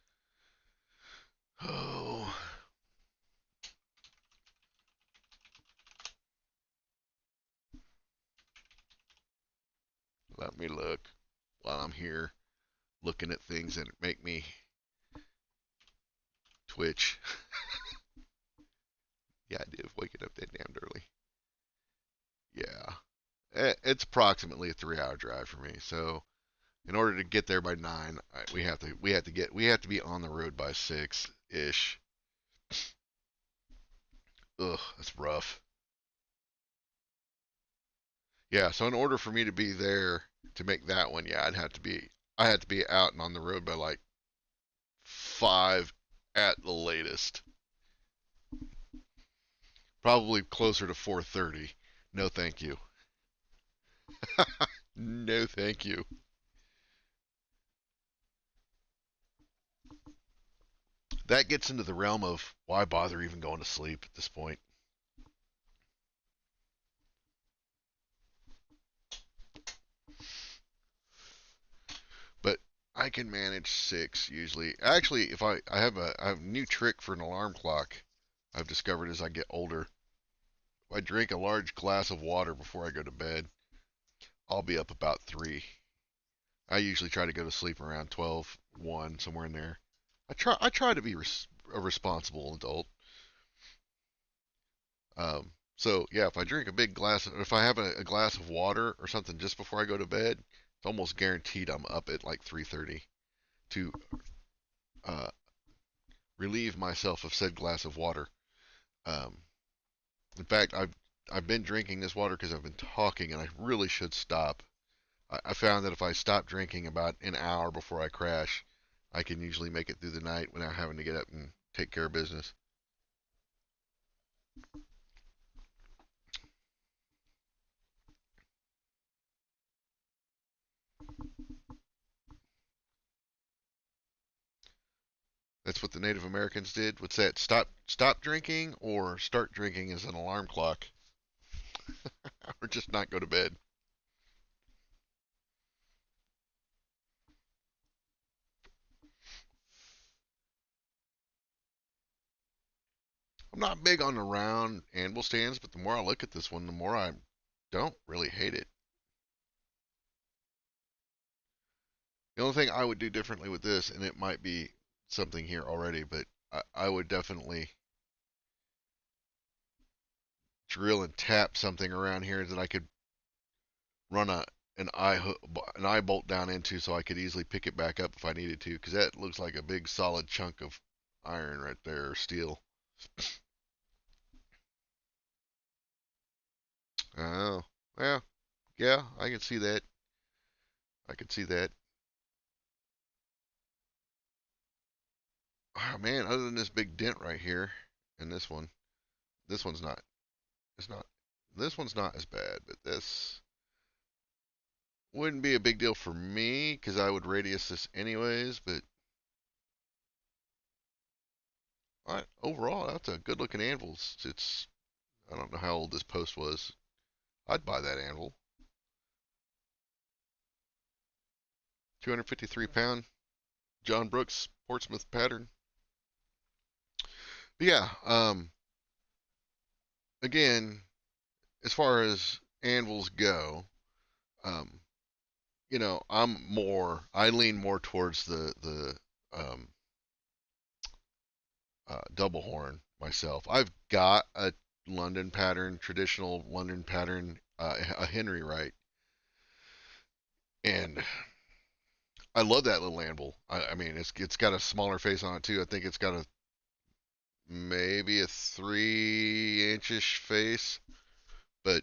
Oh, let me look while I'm here looking at things that make me twitch. Yeah, I did waking up that damned early. Yeah. It's approximately a 3-hour drive for me. So in order to get there by 9, we have to be on the road by 6 ish. Ugh, that's rough. Yeah, so in order for me to be there to make that one, yeah, I had to be out and on the road by like 5 at the latest. Probably closer to 4:30. No, thank you. No, thank you. That gets into the realm of why bother even going to sleep at this point. But I can manage 6 usually. Actually, if I have a new trick for an alarm clock I've discovered as I get older. If I drink a large glass of water before I go to bed, I'll be up about 3. I usually try to go to sleep around 12, 1, somewhere in there. I try to be a responsible adult. So yeah, if I drink a big glass, if I have a glass of water or something just before I go to bed, it's almost guaranteed I'm up at like 3:30 to uh, relieve myself of said glass of water. Um, in fact, I've been drinking this water because I've been talking, and I really should stop. I found that if I stop drinking about an hour before I crash, I can usually make it through the night without having to get up and take care of business. That's what the Native Americans did. What's that? Stop drinking or start drinking as an alarm clock, or just not go to bed. I'm not big on the round anvil stands, but the more I look at this one, the more I don't really hate it. The only thing I would do differently with this, and it might be something here already, but I would definitely drill and tap something around here that I could run an eye bolt down into, so I could easily pick it back up if I needed to, because that looks like a big solid chunk of iron right there, or steel. Oh, well, yeah, I can see that. I can see that. Oh man, other than this big dent right here, and this one's not. It's not. This one's not as bad, but this wouldn't be a big deal for me because I would radius this anyways. But overall, that's a good looking anvil. It's I don't know how old this post was. I'd buy that anvil. 253 pound John Brooks Portsmouth pattern. But yeah. Again, as far as anvils go, um, I lean more towards the um, double horn myself. I've got a London pattern, traditional London pattern, a Henry Wright, and I love that little anvil. I mean, it's got a smaller face on it too. I think it's got a maybe a 3 inchish face, but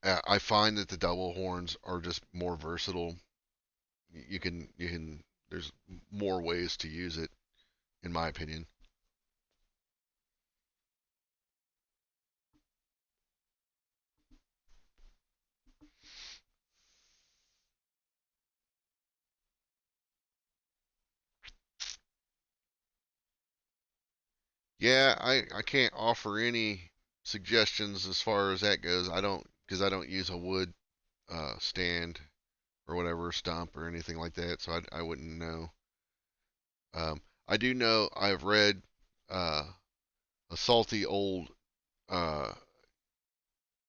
I find that the double horns are just more versatile. You can there's more ways to use it, in my opinion. Yeah, I can't offer any suggestions as far as that goes. I don't because I don't use a wood stand or whatever stump or anything like that, so I wouldn't know. I do know I've read uh, a salty old uh,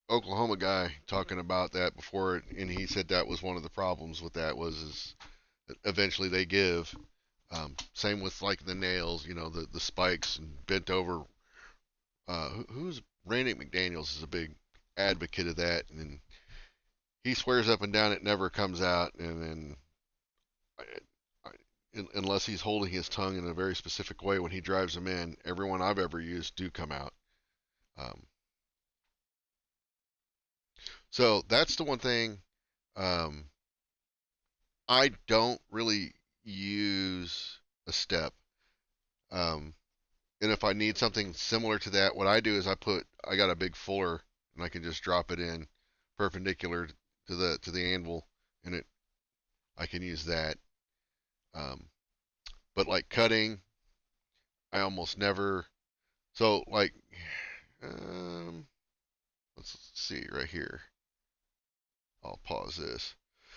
Oklahoma guy talking about that before, and he said that was one of the problems with that was is eventually they give. Same with like the nails, the spikes and bent over. Who's Randy McDaniels is a big advocate of that, and he swears up and down it never comes out, and then unless he's holding his tongue in a very specific way when he drives them in, everyone I've ever used do come out. Um, so that's the one thing. Um, I don't really use a step. Um, and if I need something similar to that, what I do is I got a big fuller and I can just drop it in perpendicular to the anvil, and I can use that. Um, but like cutting, I almost never. So like, um, let's see right here. I'll pause this.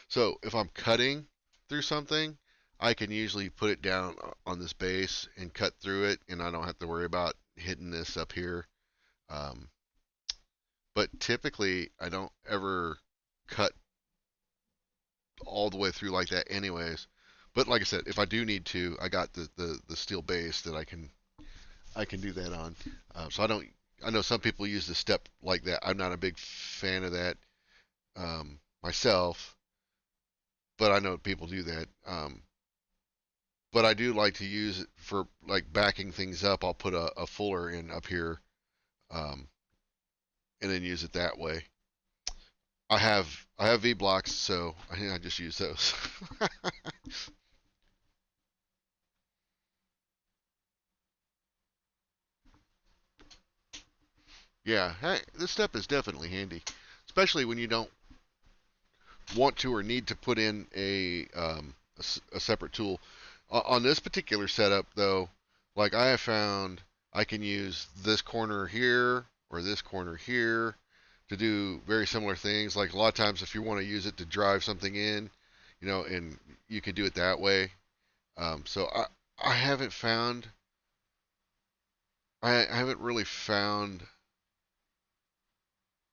So if I'm cutting through something, I can usually put it down on this base and cut through it, and I don't have to worry about hitting this up here. Um, but typically, I don't ever cut all the way through like that, anyways. But like I said, if I do need to, I got the steel base that I can do that on. So I don't. I know some people use the step like that. I'm not a big fan of that myself, but I know people do that. But I do like to use it for like backing things up. I'll put a fuller in up here, um, and then use it that way. I have V blocks, so I just use those. Yeah, hey, this step is definitely handy, especially when you don't want to or need to put in a separate tool. On this particular setup, though, like I have found, I can use this corner here or this corner here to do very similar things. Like a lot of times, if you want to use it to drive something in, and you can do it that way. So I haven't found, I haven't really found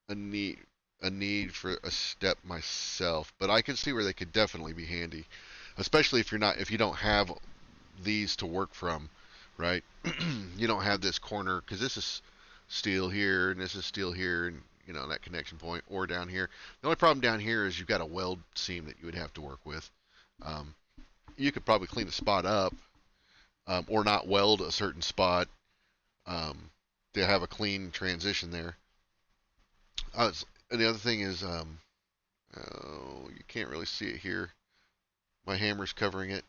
a need a need for a step myself, but I can see where they could definitely be handy, especially if you don't have these to work from, right? You don't have this corner because this is steel here and this is steel here, and that connection point, or down here. The only problem down here is you've got a weld seam that you would have to work with. Um, you could probably clean the spot up, or not weld a certain spot, um, to have a clean transition there. And the other thing is, oh, you can't really see it here. My hammer's covering it.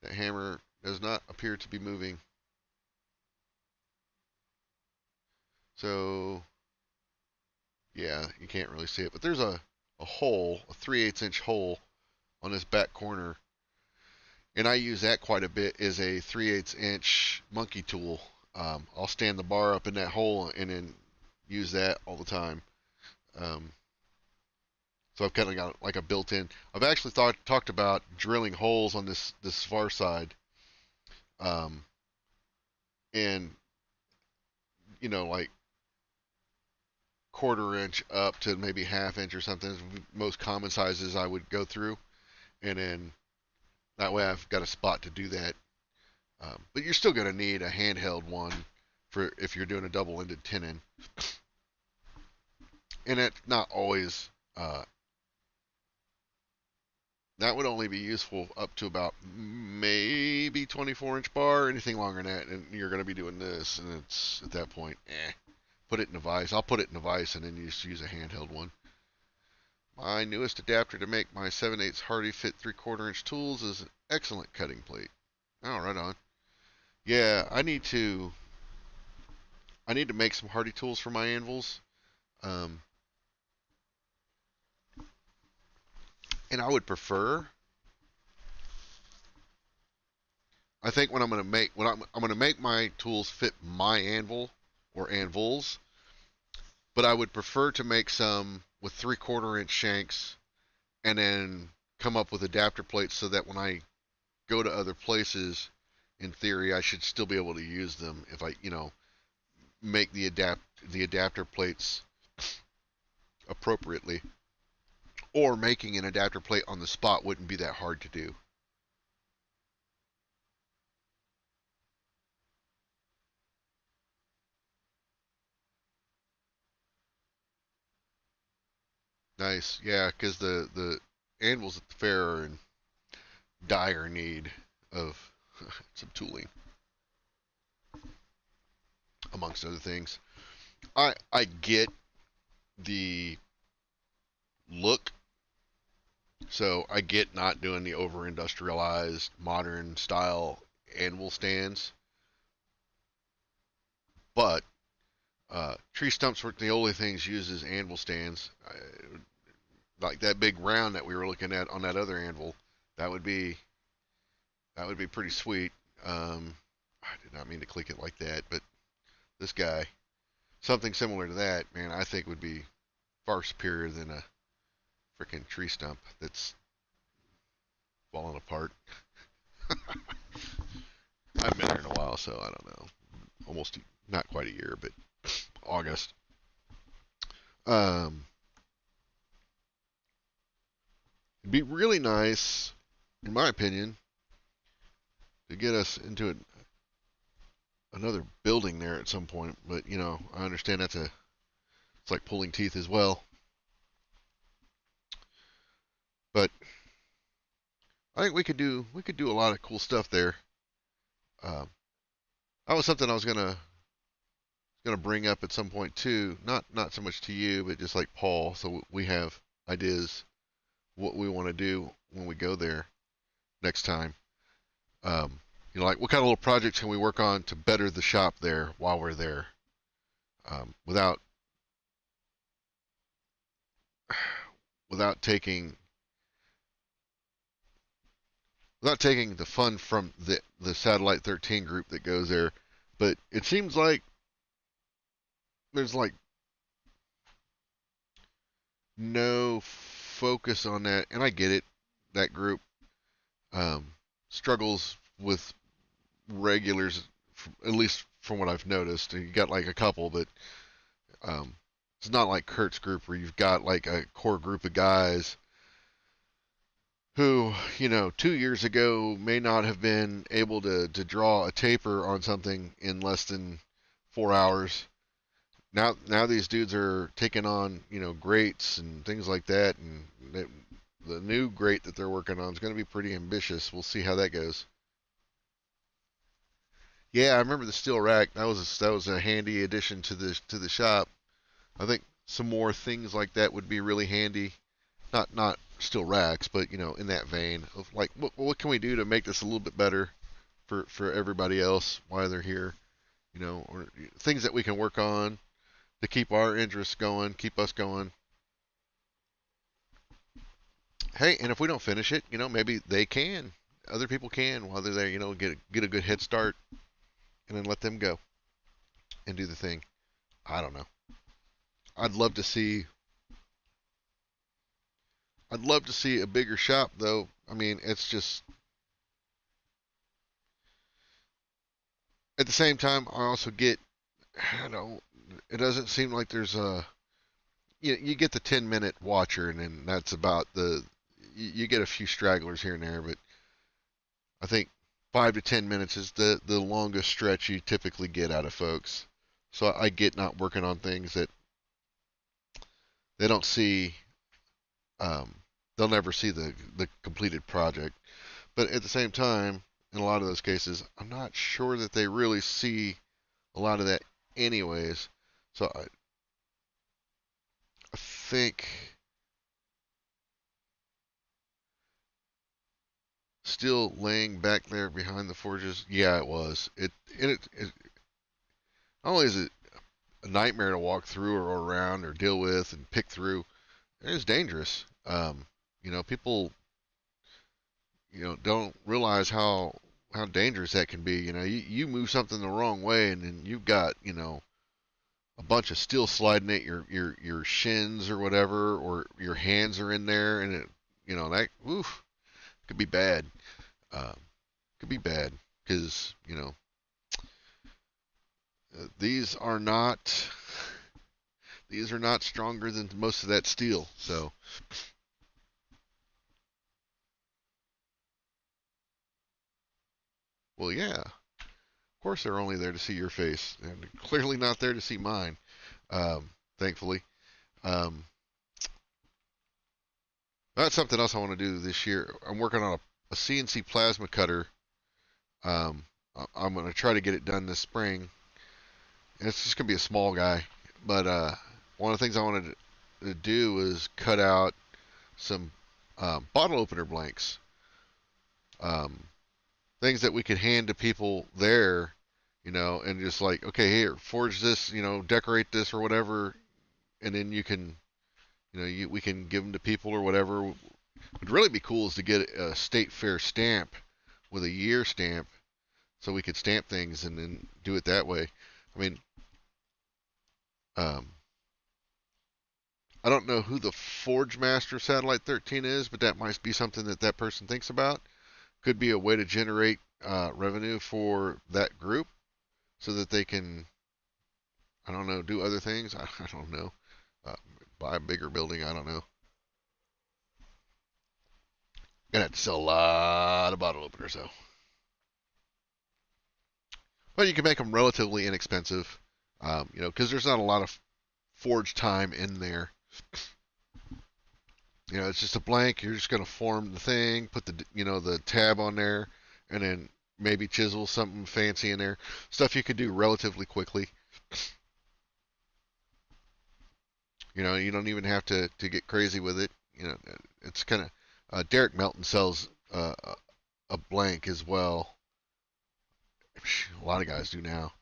That hammer does not appear to be moving. So, yeah, you can't really see it. But there's a hole, a 3/8 inch hole on this back corner. And I use that quite a bit as a 3/8 inch monkey tool. I'll stand the bar up in that hole and then use that all the time. Um, so I've kind of got like a built-in. I've actually talked about drilling holes on this far side, um, and like 1/4 inch up to maybe 1/2 inch or something. Most common sizes I would go through, and then that way I've got a spot to do that. But you're still going to need a handheld one for if you're doing a double-ended tenon, and it's not always Uh, that would only be useful up to about maybe 24-inch bar. Anything longer than that, and you're going to be doing this, and it's at that point, put it in a vise. I'll put it in a vise and then just use a handheld one. My newest adapter to make my 7/8 Hardy Fit 3/4 inch tools is an excellent cutting plate. Oh, right on. Yeah, I need to make some Hardy tools for my anvils. Um, and I would prefer. I think I'm going to make my tools fit my anvil or anvils, but I would prefer to make some with 3/4 inch shanks and then come up with adapter plates so that when I go to other places, in theory, I should still be able to use them if I, make the adapter plates appropriately. Or making an adapter plate on the spot wouldn't be that hard to do. Nice, yeah, because the anvils at the fair are in dire need of some tooling, amongst other things. I get the look, so I get not doing the over industrialized modern style anvil stands, but tree stumps were the only things used as anvil stands. Like that big round that we were looking at on that other anvil, that would be pretty sweet. I did not mean to click it like that, but this guy, something similar to that, man, I think would be far superior than a freaking tree stump that's falling apart. I've been there in a while, so I don't know. Almost not quite a year, but August. Um, it'd be really nice, in my opinion, to get us into another building there at some point. But I understand it's like pulling teeth as well. But I think we could do a lot of cool stuff there. Uh, that was something I was gonna bring up at some point too. Not so much to you, but just like Paul, so we have ideas what we want to do when we go there next time. Um, like what kind of little projects can we work on to better the shop there while we're there, without without taking the fun from the Satellite 13 group that goes there. But it seems like there's like no focus on that, and I get it. That group um, struggles with regulars, at least from what I've noticed. You got like a couple, but um, it's not like Kurt's group where you've got like a core group of guys who, 2 years ago may not have been able to draw a taper on something in less than 4 hours. Now these dudes are taking on, grates and things like that, and the new grate that they're working on is going to be pretty ambitious. We'll see how that goes. Yeah, I remember the steel rack. That was a handy addition to the shop. I think some more things like that would be really handy. Not steel racks, but in that vein of like what can we do to make this a little bit better for everybody else while they're here, or things that we can work on to keep our interests going, keep us going. Hey, and if we don't finish it, maybe they can. Other people can while they're there, get a good head start and then let them go and do the thing. I don't know. I'd love to see I'd love to see a bigger shop though. I mean, it's just at the same time I also get it doesn't seem like there's a you get the 10-minute watcher and then that's about you get a few stragglers here and there, but I think 5 to 10 minutes is the longest stretch you typically get out of folks. So I get not working on things that they don't see um, they'll never see the completed project. But at the same time, in a lot of those cases, I'm not sure that they really see a lot of that anyways. So I think still laying back there behind the forges, yeah, it was. It not only is it a nightmare to walk through or around or deal with and pick through, it is dangerous. People don't realize how dangerous that can be. You move something the wrong way and then you've got a bunch of steel sliding at your shins or whatever, or your hands are in there, and that oof could be bad. Um, could be bad because these are not stronger than most of that steel. So, well, yeah, of course they're only there to see your face, and clearly not there to see mine. Thankfully, um, that's something else I want to do this year. I'm working on a CNC plasma cutter. Um, I'm going to try to get it done this spring. And it's just going to be a small guy, but one of the things I wanted to do was cut out some bottle opener blanks, um, things that we could hand to people there, and just like, okay, here, forge this, decorate this or whatever, and then you can, we can give them to people or whatever. What would really be cool is to get a state fair stamp with a year stamp, so we could stamp things and then do it that way. I mean, um, I don't know who the Forge Master Satellite 13 is, but that might be something that person thinks about. Could be a way to generate revenue for that group so that they can, I don't know, do other things. I don't know. Uh, Buy a bigger building. I don't know. Gonna have to sell a lot of bottle openers though. But you can make them relatively inexpensive, because there's not a lot of forge time in there. It's just a blank. You're just going to form the thing, put the tab on there, and then maybe chisel something fancy in there. Stuff you could do relatively quickly. You don't even have to get crazy with it. It's kind of Derek Melton sells a blank as well. A lot of guys do now,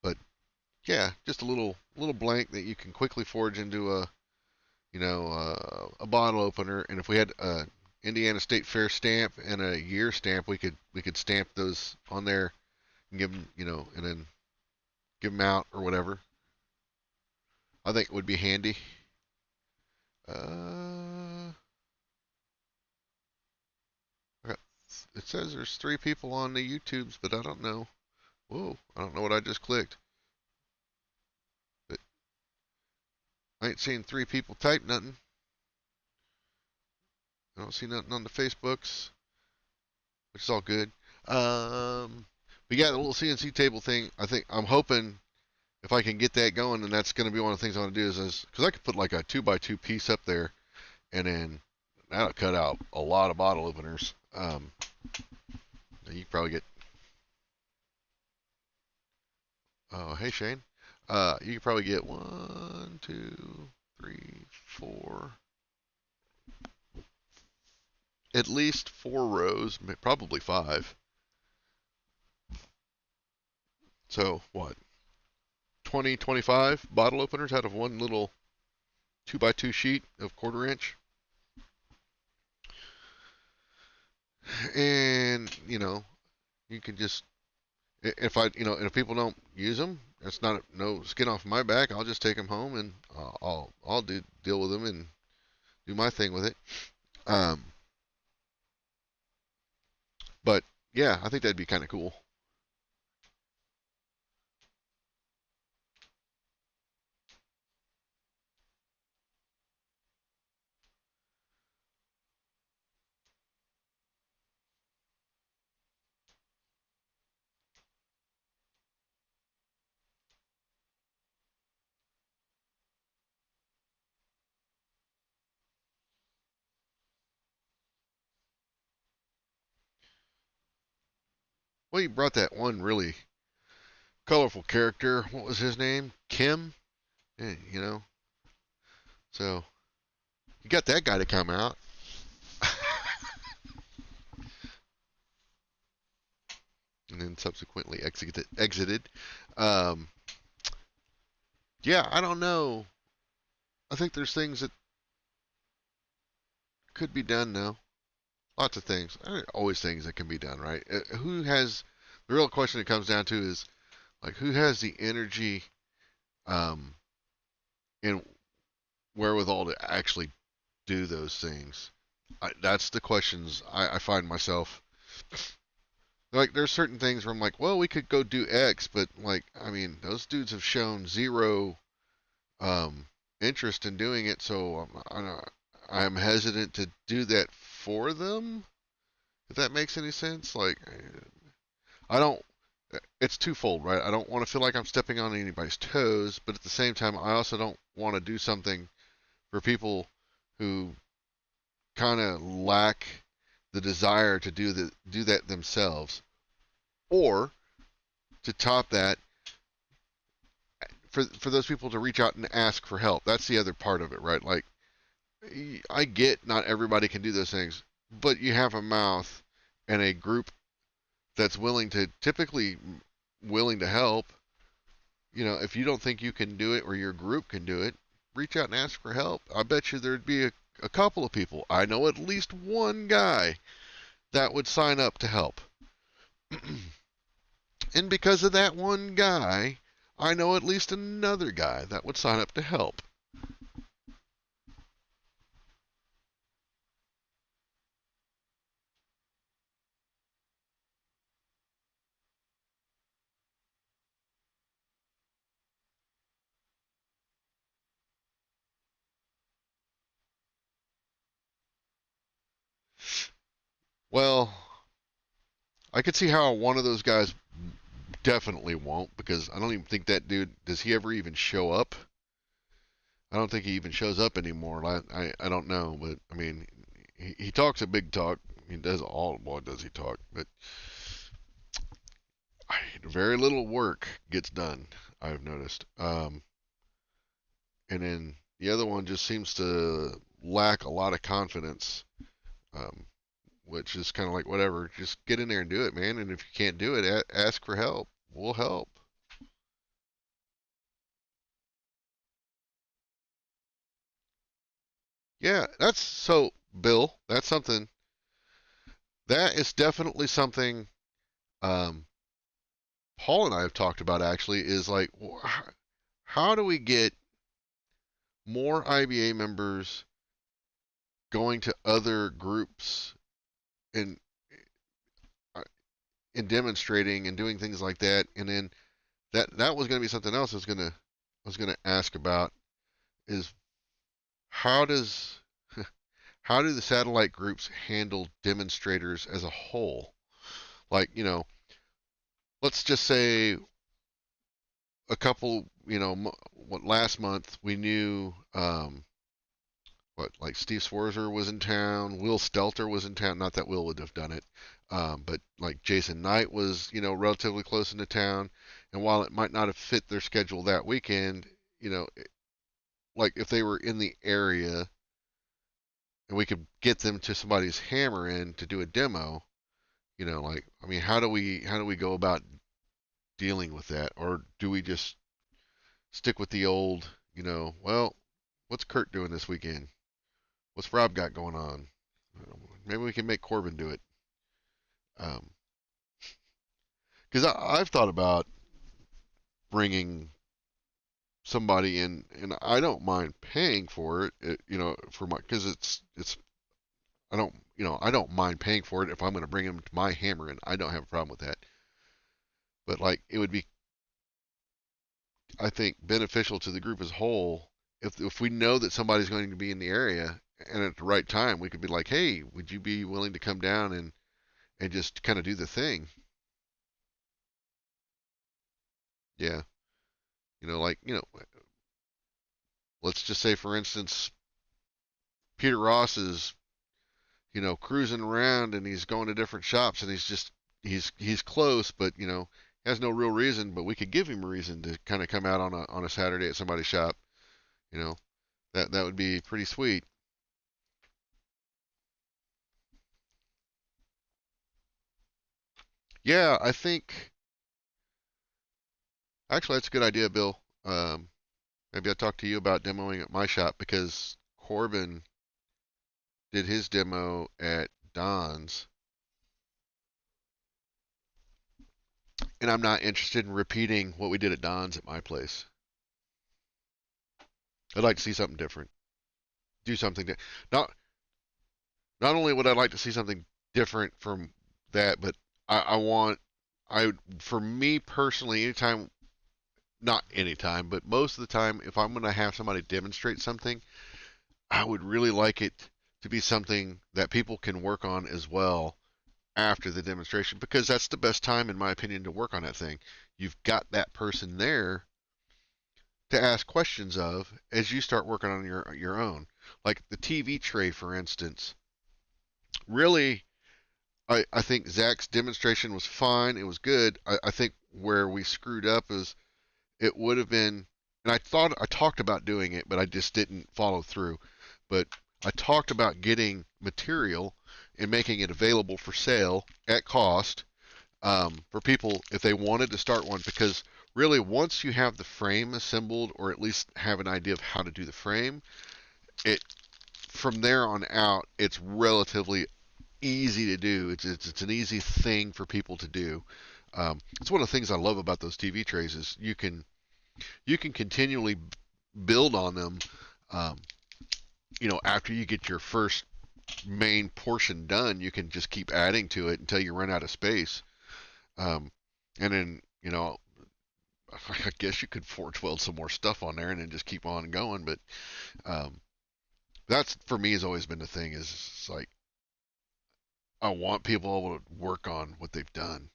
but yeah, just a little blank that you can quickly forge into a bottle opener. And if we had a Indiana State Fair stamp and a year stamp, we could stamp those on there and give them, and then give them out or whatever. I think it would be handy. Uh, it says there's 3 people on the YouTubes, but I don't know. Whoa, I don't know what I just clicked. But I ain't seen 3 people type nothing. I don't see nothing on the Facebooks, which is all good. But yeah, the little CNC table thing. I'm hoping if I can get that going, then that's going to be one of the things I want to do is because I could put like a 2x2 piece up there, and then that'll cut out a lot of bottle openers. You probably get. Oh, hey Shane. You could probably get 1, 2, 3, 4, at least 4 rows, probably 5. So what? 20, 25 bottle openers out of one little 2x2 sheet of 1/4 inch. And you can just, if if people don't use them, it's not no skin off my back. I'll just take them home and I'll deal with them and do my thing with it. Um, but yeah, I think that'd be kind of cool. Well, you brought that one really colorful character. What was his name? Kim. You know, so you got that guy to come out. And then subsequently exited. Um, yeah, I don't know. I think there's things that could be done now. Lots of things. Always things that can be done, right? Who has the real question it comes down to is like who has the energy um, and wherewithal to actually do those things. That's the questions I find myself like. There's certain things where I'm like, well, we could go do X, but like, I mean, those dudes have shown zero um, interest in doing it, so I'm hesitant to do that for them. If that makes any sense, like, I don't. It's twofold, right? I don't want to feel like I'm stepping on anybody's toes, but at the same time, I also don't want to do something for people who kind of lack the desire to do that themselves, or to top that, for those people to reach out and ask for help. That's the other part of it, right? Like I get not everybody can do those things, but you have a mouth and a group that's typically willing to help. You know, if you don't think you can do it or your group can do it, reach out and ask for help. I bet you there'd be a couple of people. I know at least one guy that would sign up to help. And because of that one guy, I know at least another guy that would sign up to help. Well, I could see how one of those guys definitely won't, because I don't even think that dude, does he ever even show up? I don't think he even shows up anymore. I don't know, but I mean, he talks a big talk. He does all, boy, does he talk, but very little work gets done, I've noticed. And then the other one just seems to lack a lot of confidence, um, which is kind of like, whatever, just get in there and do it, man. And if you can't do it, ask for help. We'll help. Yeah, that's so, Bill. That's something. That is definitely something. Um, Paul and I have talked about actually is like, how do we get more IBA members going to other groups and uh, and demonstrating and doing things like that, and then that was going to be something else I was gonna ask about is how does how do the satellite groups handle demonstrators as a whole? Like, let's just say a couple, what last month we knew, what, like Steve Swerzer was in town, Will Stelter was in town. Not that Will would have done it, but like Jason Knight was, relatively close into town. And while it might not have fit their schedule that weekend, you know, like if they were in the area and we could get them to somebody's hammer in to do a demo, like, I mean, how do we go about dealing with that, or do we just stick with the old, well, what's Kurt doing this weekend? What's Rob got going on? Maybe we can make Corbin do it. Because I've thought about bringing somebody in, and I don't mind paying for it, for my, because it's I don't mind paying for it if I'm going to bring him to my hammer, and I don't have a problem with that. But like, it would be, I think, beneficial to the group as a whole if we know that somebody's going to be in the area, and at the right time we could be like, hey, would you be willing to come down and just kind of do the thing? Yeah, like, let's just say, for instance, Peter Ross is, cruising around and he's going to different shops and he's just he's close, but has no real reason. But we could give him a reason to kind of come out on a Saturday at somebody's shop. You know, that would be pretty sweet. Yeah, I think actually that's a good idea, Bill. Maybe I'll talk to you about demoing at my shop because Corbin did his demo at Don's, and I'm not interested in repeating what we did at Don's at my place. I'd like to see something different. Do something not not only would I like to see something different from that, but I want I for me personally, anytime not anytime, but most of the time, if I'm going to have somebody demonstrate something, I would really like it to be something that people can work on as well after the demonstration because that's the best time, in my opinion, to work on that thing. You've got that person there to ask questions of as you start working on your own. Like the TV tray, for instance. Really, I think Zach's demonstration was fine. It was good. I think where we screwed up is it would have been, and I talked about doing it, but I just didn't follow through. But I talked about getting material and making it available for sale at cost for people if they wanted to start one. Because really, once you have the frame assembled, or at least have an idea of how to do the frame, it from there on out, it's relatively easy to do. It's an easy thing for people to do. It's one of the things I love about those TV trays is you can continually build on them. Um, after you get your first main portion done, you can just keep adding to it until you run out of space. Um, and then I guess you could forge weld some more stuff on there and then just keep on going. But um, that's for me has always been the thing is it's like I want people able to work on what they've done.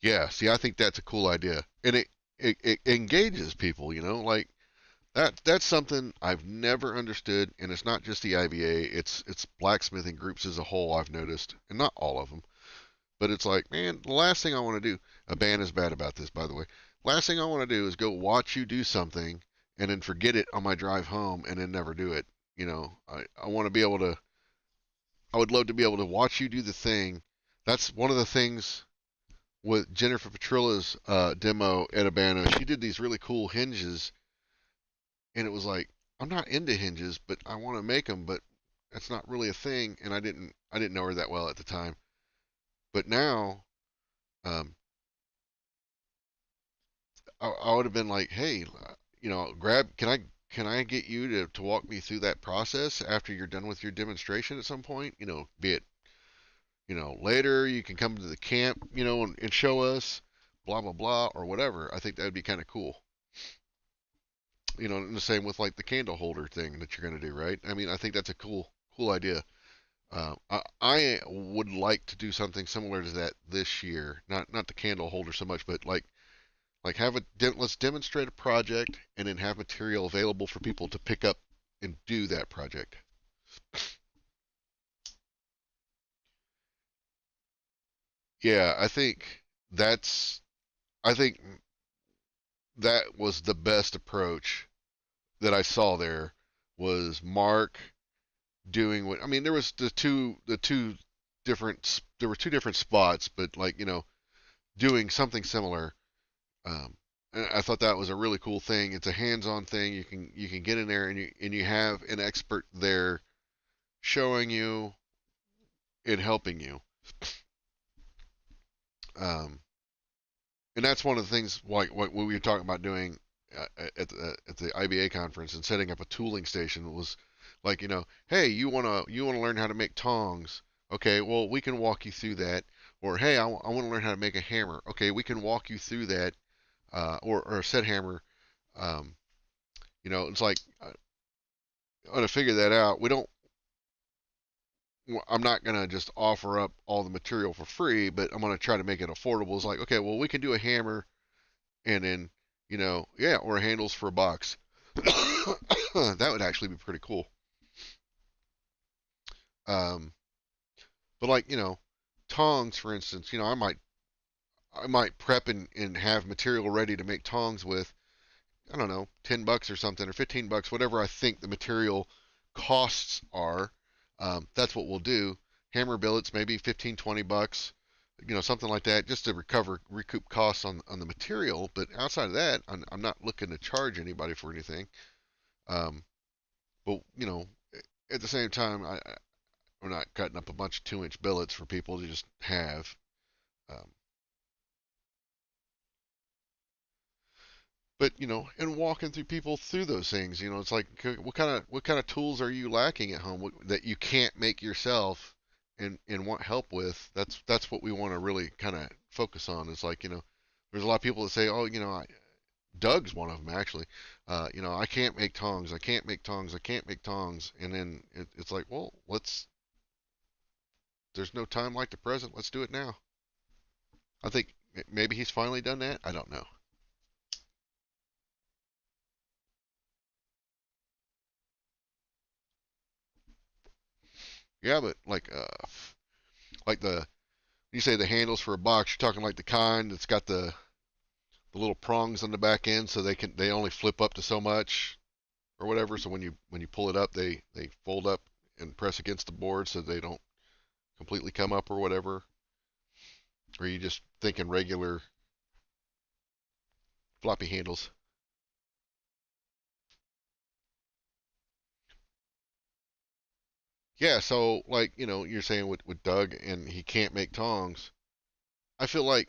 Yeah, see, I think that's a cool idea, and it engages people. Like that's something I've never understood, and it's not just the IBA. It's blacksmithing groups as a whole. I've noticed, and not all of them, but it's like, man, the last thing I want to do. A band is bad about this, by the way. Last thing I want to do is go watch you do something and then forget it on my drive home and then never do it. I want to be able to. I would love to be able to watch you do the thing. That's one of the things with Jennifer Petrilla's demo at Abano. She did these really cool hinges, and it was like I'm not into hinges, but I want to make them, but that's not really a thing, and I didn't know her that well at the time, but now um, I would have been like, hey, grab can I get you to walk me through that process after you're done with your demonstration at some point? Be it later you can come to the camp, and show us blah blah blah or whatever. I think that would be kind of cool. And the same with like the candle holder thing that you're going to do, right? I mean, I think that's a cool idea. I would like to do something similar to that this year. Not the candle holder so much, but like let's demonstrate a project and then have material available for people to pick up and do that project. Yeah, that's I think that was the best approach that I saw there was Mark doing what I mean. There was the two different there were two different spots, but like doing something similar. Um, and I thought that was a really cool thing. It's a hands-on thing. You can get in there and you have an expert there showing you and helping you. Um, and that's one of the things like what we were talking about doing at the IBA conference and setting up a tooling station was like hey, you wanna learn how to make tongs. Okay, well we can walk you through that. Or hey, I want to learn how to make a hammer. Okay, we can walk you through that. Or a set hammer. Um, it's like I ought to figure that out. We don't. I'm not gonna just offer up all the material for free, but I'm gonna try to make it affordable. It's like, okay, well, we can do a hammer, and then, yeah, or handles for a box. That would actually be pretty cool. Um, but like, tongs, for instance, I might prep and have material ready to make tongs with. I don't know, $10 or something, or $15, whatever I think the material costs are. That's what we'll do. Hammer billets, maybe 15, $20, something like that, just to recoup costs on the material. But outside of that, I'm not looking to charge anybody for anything. Um, but at the same time, we're not cutting up a bunch of 2-inch billets for people to just have. Um, but and walking through people through those things, it's like, what kind of tools are you lacking at home that you can't make yourself and want help with? That's what we want to really kind of focus on. It's like, there's a lot of people that say, oh, Doug's one of them actually. I can't make tongs, I can't make tongs, I can't make tongs, and then it's like, well, let's. There's no time like the present. Let's do it now. I think maybe he's finally done that. I don't know. Yeah, but like you say the handles for a box, you're talking like the kind that's got the little prongs on the back end, so they only flip up to so much or whatever. So when you pull it up, they fold up and press against the board so they don't completely come up or whatever. Or you just thinking regular floppy handles? Yeah. So like you're saying with Doug and he can't make tongs. I feel like,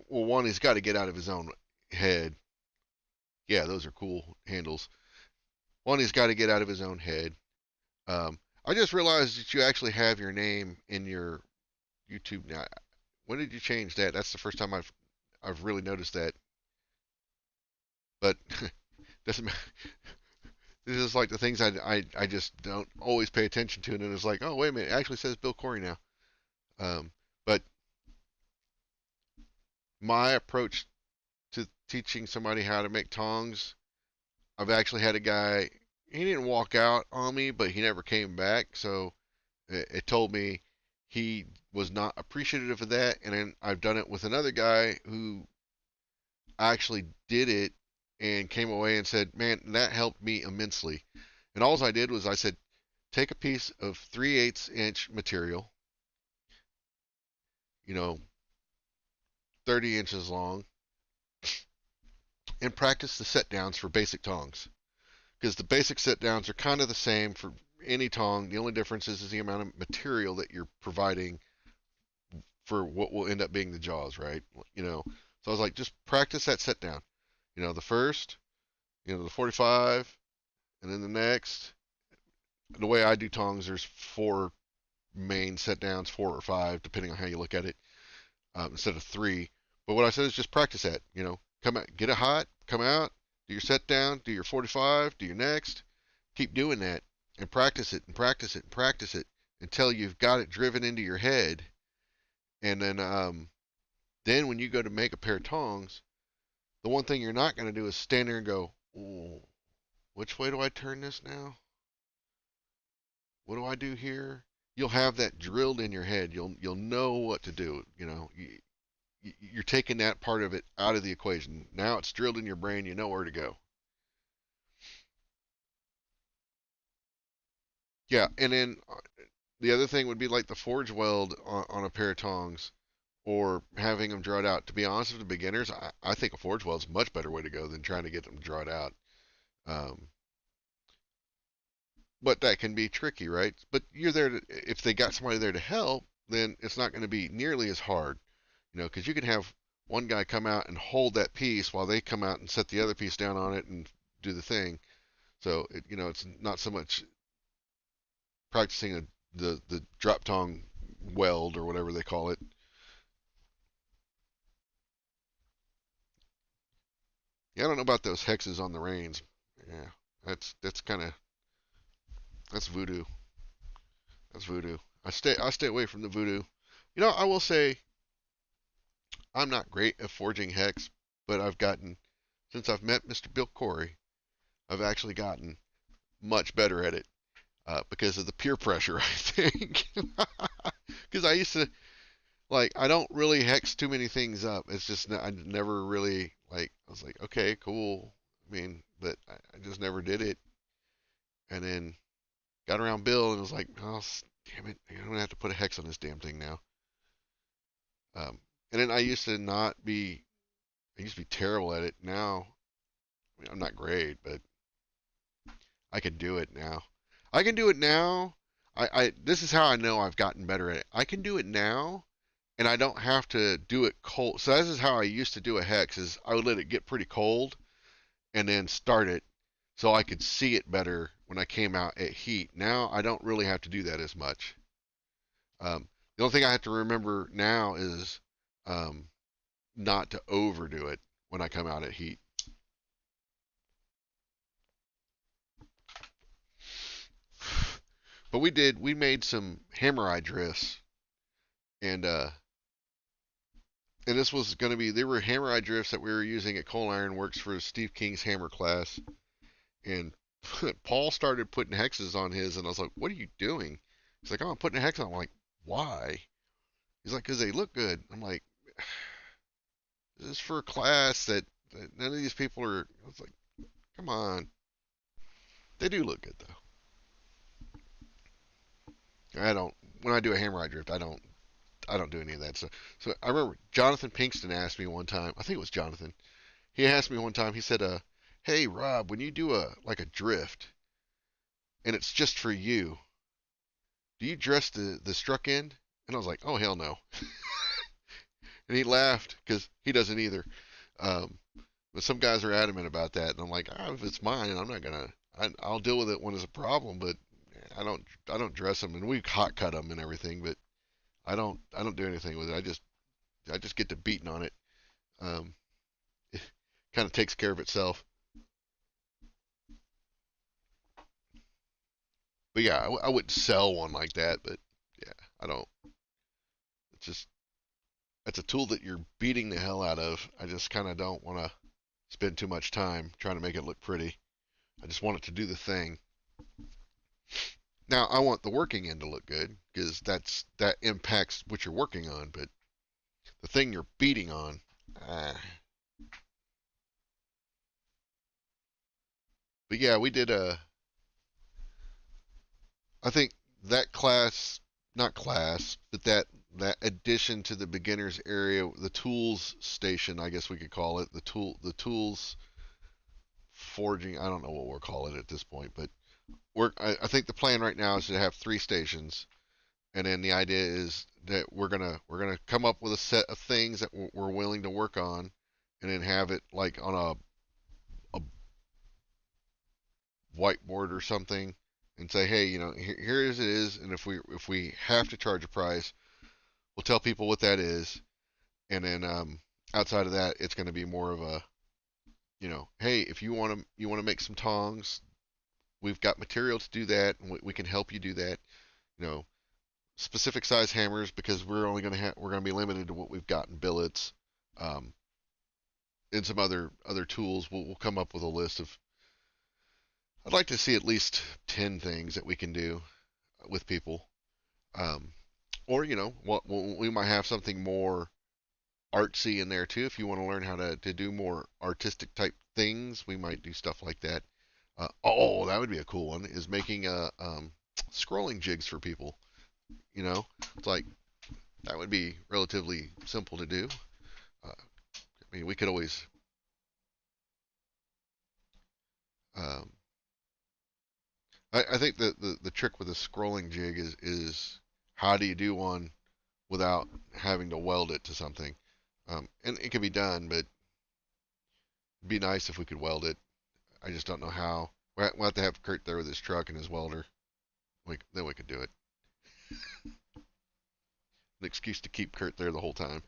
well, one, he's got to get out of his own head. Yeah, those are cool handles. One, he's got to get out of his own head. I just realized that you actually have your name in your YouTube now. When did you change that? That's the first time I've really noticed that. But doesn't matter. This is like the things I just don't always pay attention to, and then it's like, oh wait a minute, it actually says Bill Corey now. But my approach to teaching somebody how to make tongs, I've actually had a guy. He didn't walk out on me, but he never came back. So it told me he was not appreciative of that. And then I've done it with another guy who actually did it and came away and said, "Man, that helped me immensely." And all I did was I said, "Take a piece of 3/8 inch material, you know, 30 inches long, and practice the set downs for basic tongs." Because the basic set downs are kind of the same for any tong. The only difference is the amount of material that you're providing for what will end up being the jaws, right? So I was like, just practice that set down. The first, the 45, and then the next. The way I do tongs, there's four main set downs, four or five, depending on how you look at it, instead of three. But what I said is just practice that. Come out, get it hot, come out, do your set down, do your 45, do your next. Keep doing that and practice it and practice it and practice it until you've got it driven into your head. And then when you go to make a pair of tongs, the one thing you're not going to do is stand there and go, "Ooh, which way do I turn this now? What do I do here?" You'll have that drilled in your head. You'll know what to do. You're taking that part of it out of the equation. Now it's drilled in your brain. You know where to go. Yeah, and then the other thing would be like the forge weld on a pair of tongs, or having them dried out. To be honest with the beginners, I think a forge weld is a much better way to go than trying to get them dried out. Um, but that can be tricky, right? But you're there to, if they got somebody there to help, then it's not going to be nearly as hard, because you can have one guy come out and hold that piece while they come out and set the other piece down on it and do the thing. So it's not so much practicing the drop tong weld or whatever they call it. Yeah, I don't know about those hexes on the reins. Yeah, that's kind of that's voodoo. That's voodoo. I stay away from the voodoo. I will say I'm not great at forging hex, but I've gotten since I've met Mr. Bill Corey, I've actually gotten much better at it because of the peer pressure, I think. Because I used to, like, I don't really hex too many things up. It's just, I never really, like, I was like, okay, cool. I mean, but I just never did it. And then got around Bill and was like, oh, damn it, I'm going to have to put a hex on this damn thing now. And then I used to not be, I used to be terrible at it. Now, I mean, I'm not great, but I can do it now. I can do it now. This is how I know I've gotten better at it. I can do it now, and I don't have to do it cold. So this is how I used to do a hex: is I would let it get pretty cold, and then start it, so I could see it better when I came out at heat. Now I don't really have to do that as much. The only thing I have to remember now is um, not to overdo it when I come out at heat. But we made some hammer eye drifts, and this was going to be, they were hammer eye drifts that we were using at Coal Iron Works for Steve King's hammer class. And Paul started putting hexes on his, and I was like, what are you doing? He's like, oh, I'm putting a hex on. I'm like, why? He's like, because they look good. I'm like, this is for a class that none of these people are. I was like, come on. They do look good, though. When I do a hammer eye drift, I don't do any of that stuff. So I remember Jonathan Pinkston asked me one time, I think it was Jonathan, he asked me one time, he said, hey, Rob, when you do like a drift, and it's just for you, do you dress the struck end? And I was like, oh, hell no. And he laughed because he doesn't either. Um, but some guys are adamant about that, and I'm like, if it's mine, I'm not gonna. I'll deal with it when it's a problem, but I don't dress them, and we hot cut them and everything, but I don't do anything with it. I just get to beating on it. Um, it kind of takes care of itself. But yeah, I wouldn't sell one like that. But yeah, I don't. It's just it's a tool that you're beating the hell out of. I just kind of don't want to spend too much time trying to make it look pretty. I just want it to do the thing. Now I want the working end to look good because that impacts what you're working on. But the thing you're beating on, ah. But yeah, we did a. I think that class, not class, but that addition to the beginners area, the tools station, I guess we could call it, the tools forging. I don't know what we'll call it at this point, but I think the plan right now is to have 3 stations, and then the idea is that we're gonna come up with a set of things that we're willing to work on, and then have it like on a whiteboard or something, and say, hey, here it is, and if we have to charge a price, we'll tell people what that is, and then outside of that, it's going to be more of a, hey, if you want to make some tongs, we've got material to do that, and we can help you do that. You know, specific size hammers because we're going to be limited to what we've got in billets, um, and some other tools. We'll come up with a list of. I'd like to see at least 10 things that we can do with people, um, or we might have something more artsy in there too. If you want to learn how to do more artistic type things, we might do stuff like that. That would be a cool one. Is making scrolling jigs for people. It's like that would be relatively simple to do. I mean, we could always. Um, I think the trick with a scrolling jig is how do you do one without having to weld it to something. And it can be done, but it'd be nice if we could weld it. I just don't know how. We'll have to have Kurt there with his truck and his welder. Then we could do it. An excuse to keep Kurt there the whole time.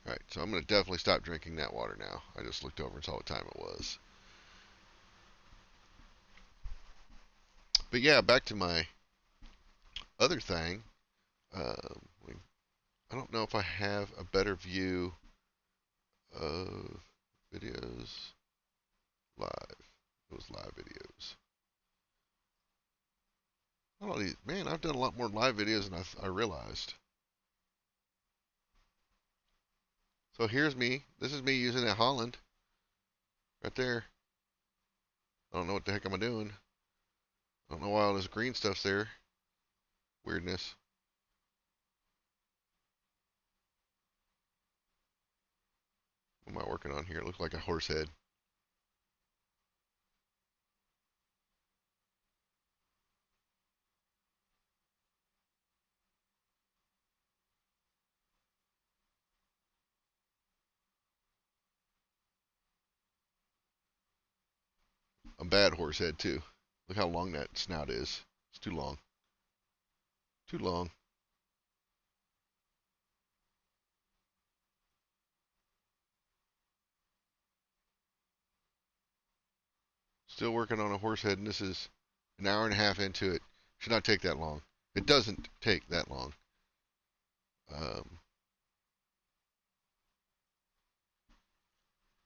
All right, so I'm going to definitely stop drinking that water now. I just looked over and saw what time it was. But yeah, back to my other thing, we, I don't know if I have a better view of videos live. It was live videos. I don't need, man, I've done a lot more live videos than I realized. So here's me. This is me using a Holland right there. I don't know what the heck am I doing. I don't know why all this green stuff's there. Weirdness. What am I working on here? It looks like a horse head. A bad horse head too. Look how long that snout is. It's too long. Too long. Still working on a horse head, and this is an hour and a half into it. Should not take that long. It doesn't take that long. Um,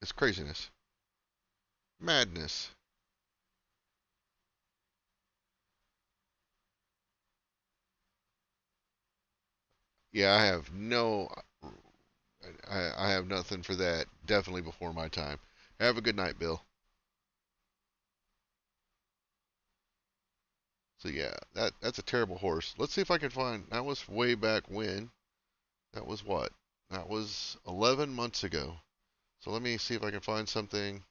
it's craziness. Madness. Yeah, I have no. I have nothing for that. Definitely before my time. Have a good night, Bill. So yeah, that's a terrible horse. Let's see if I can find. That was way back when. That was what? That was 11 months ago. So let me see if I can find something.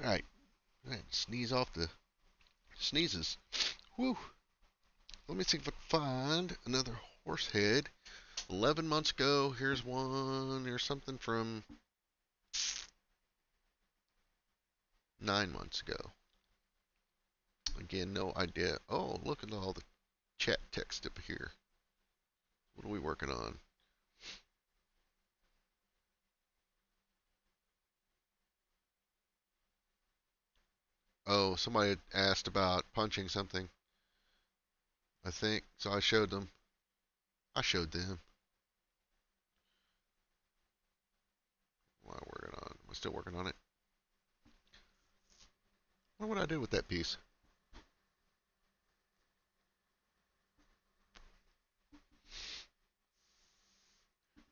All right, sneeze off the sneezes. Whew. Let me see if I can find another horse head. 11 months ago. Here's one. Here's something from 9 months ago. Again, no idea. Oh, look at all the chat text up here. What are we working on? Oh, somebody had asked about punching something, I think. So I showed them. I showed them. What am I working on? Am I still working on it? What would I do with that piece?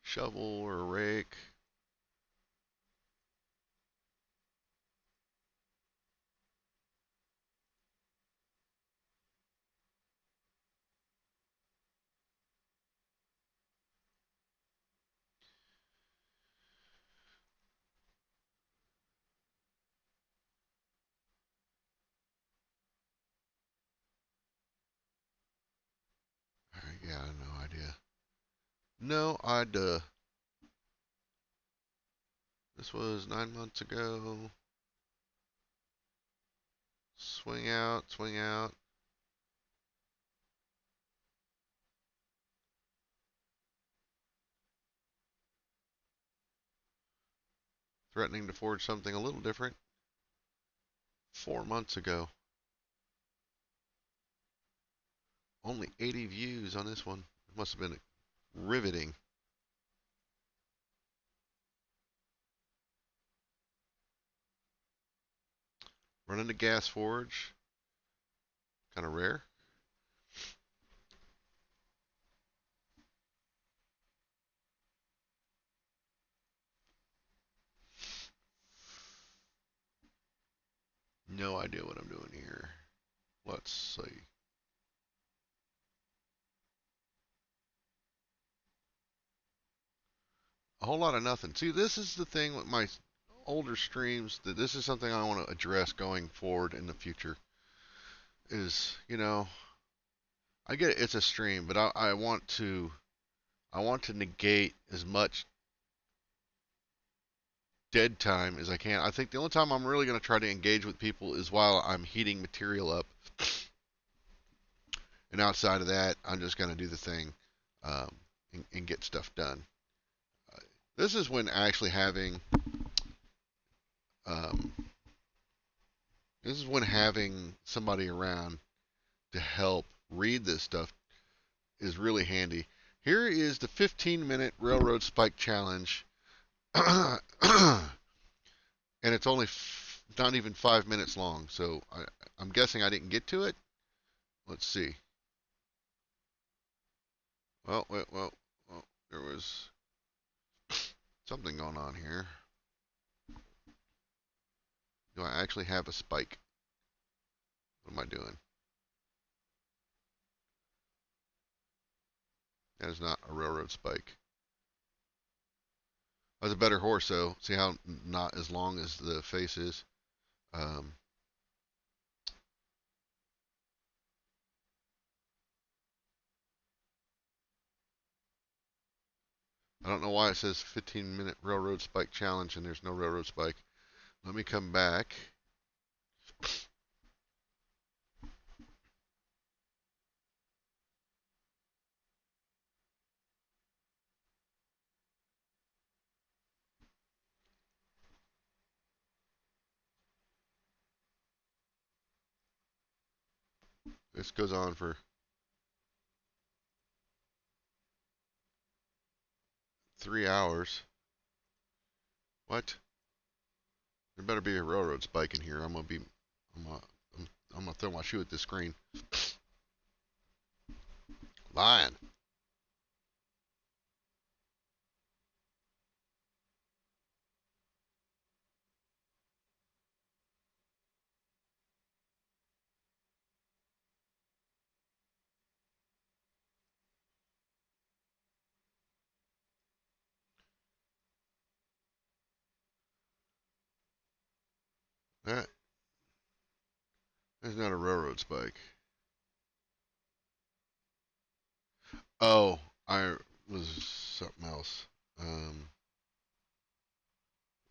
Shovel or a rake? Yeah, no idea. No idea. This was 9 months ago. Swing out, swing out. Threatening to forge something a little different. 4 months ago. Only 80 views on this one. It must have been riveting. Running the gas forge. Kind of rare. No idea what I'm doing here. Let's see. A whole lot of nothing. See, this is the thing with my older streams, that this is something I want to address going forward in the future. Is, I get it's a stream, but I want to negate as much dead time as I can. I think the only time I'm really going to try to engage with people is while I'm heating material up. And outside of that, I'm just going to do the thing. Um, and get stuff done. Uh, this is when actually having um, this is when having somebody around to help read this stuff is really handy. Here is the 15-minute railroad spike challenge, and it's only not even 5 minutes long. So I'm guessing I didn't get to it. Let's see. Well, there was something going on here. Do I actually have a spike? What am I doing? That is not a railroad spike. That's a better horse, though. See how not as long as the face is? Um, I don't know why it says 15-minute railroad spike challenge and there's no railroad spike. Let me come back. This goes on for 3 hours. What? There better be a railroad spike in here. I'm gonna, I'm gonna throw my shoe at this screen. Lying. That is not a railroad spike. Oh, I was something else. Um,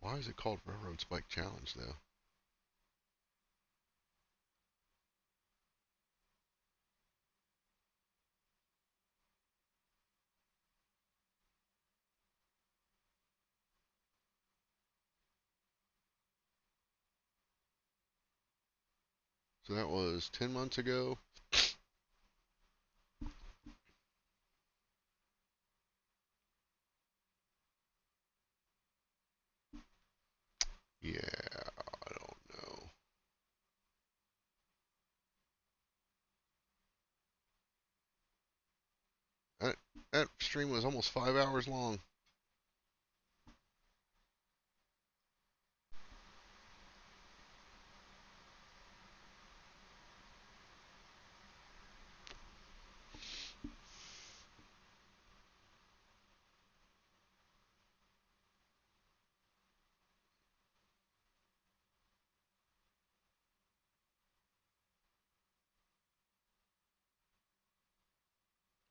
why is it called Railroad Spike Challenge though? So that was 10 months ago. Yeah, I don't know. That that stream was almost 5 hours long.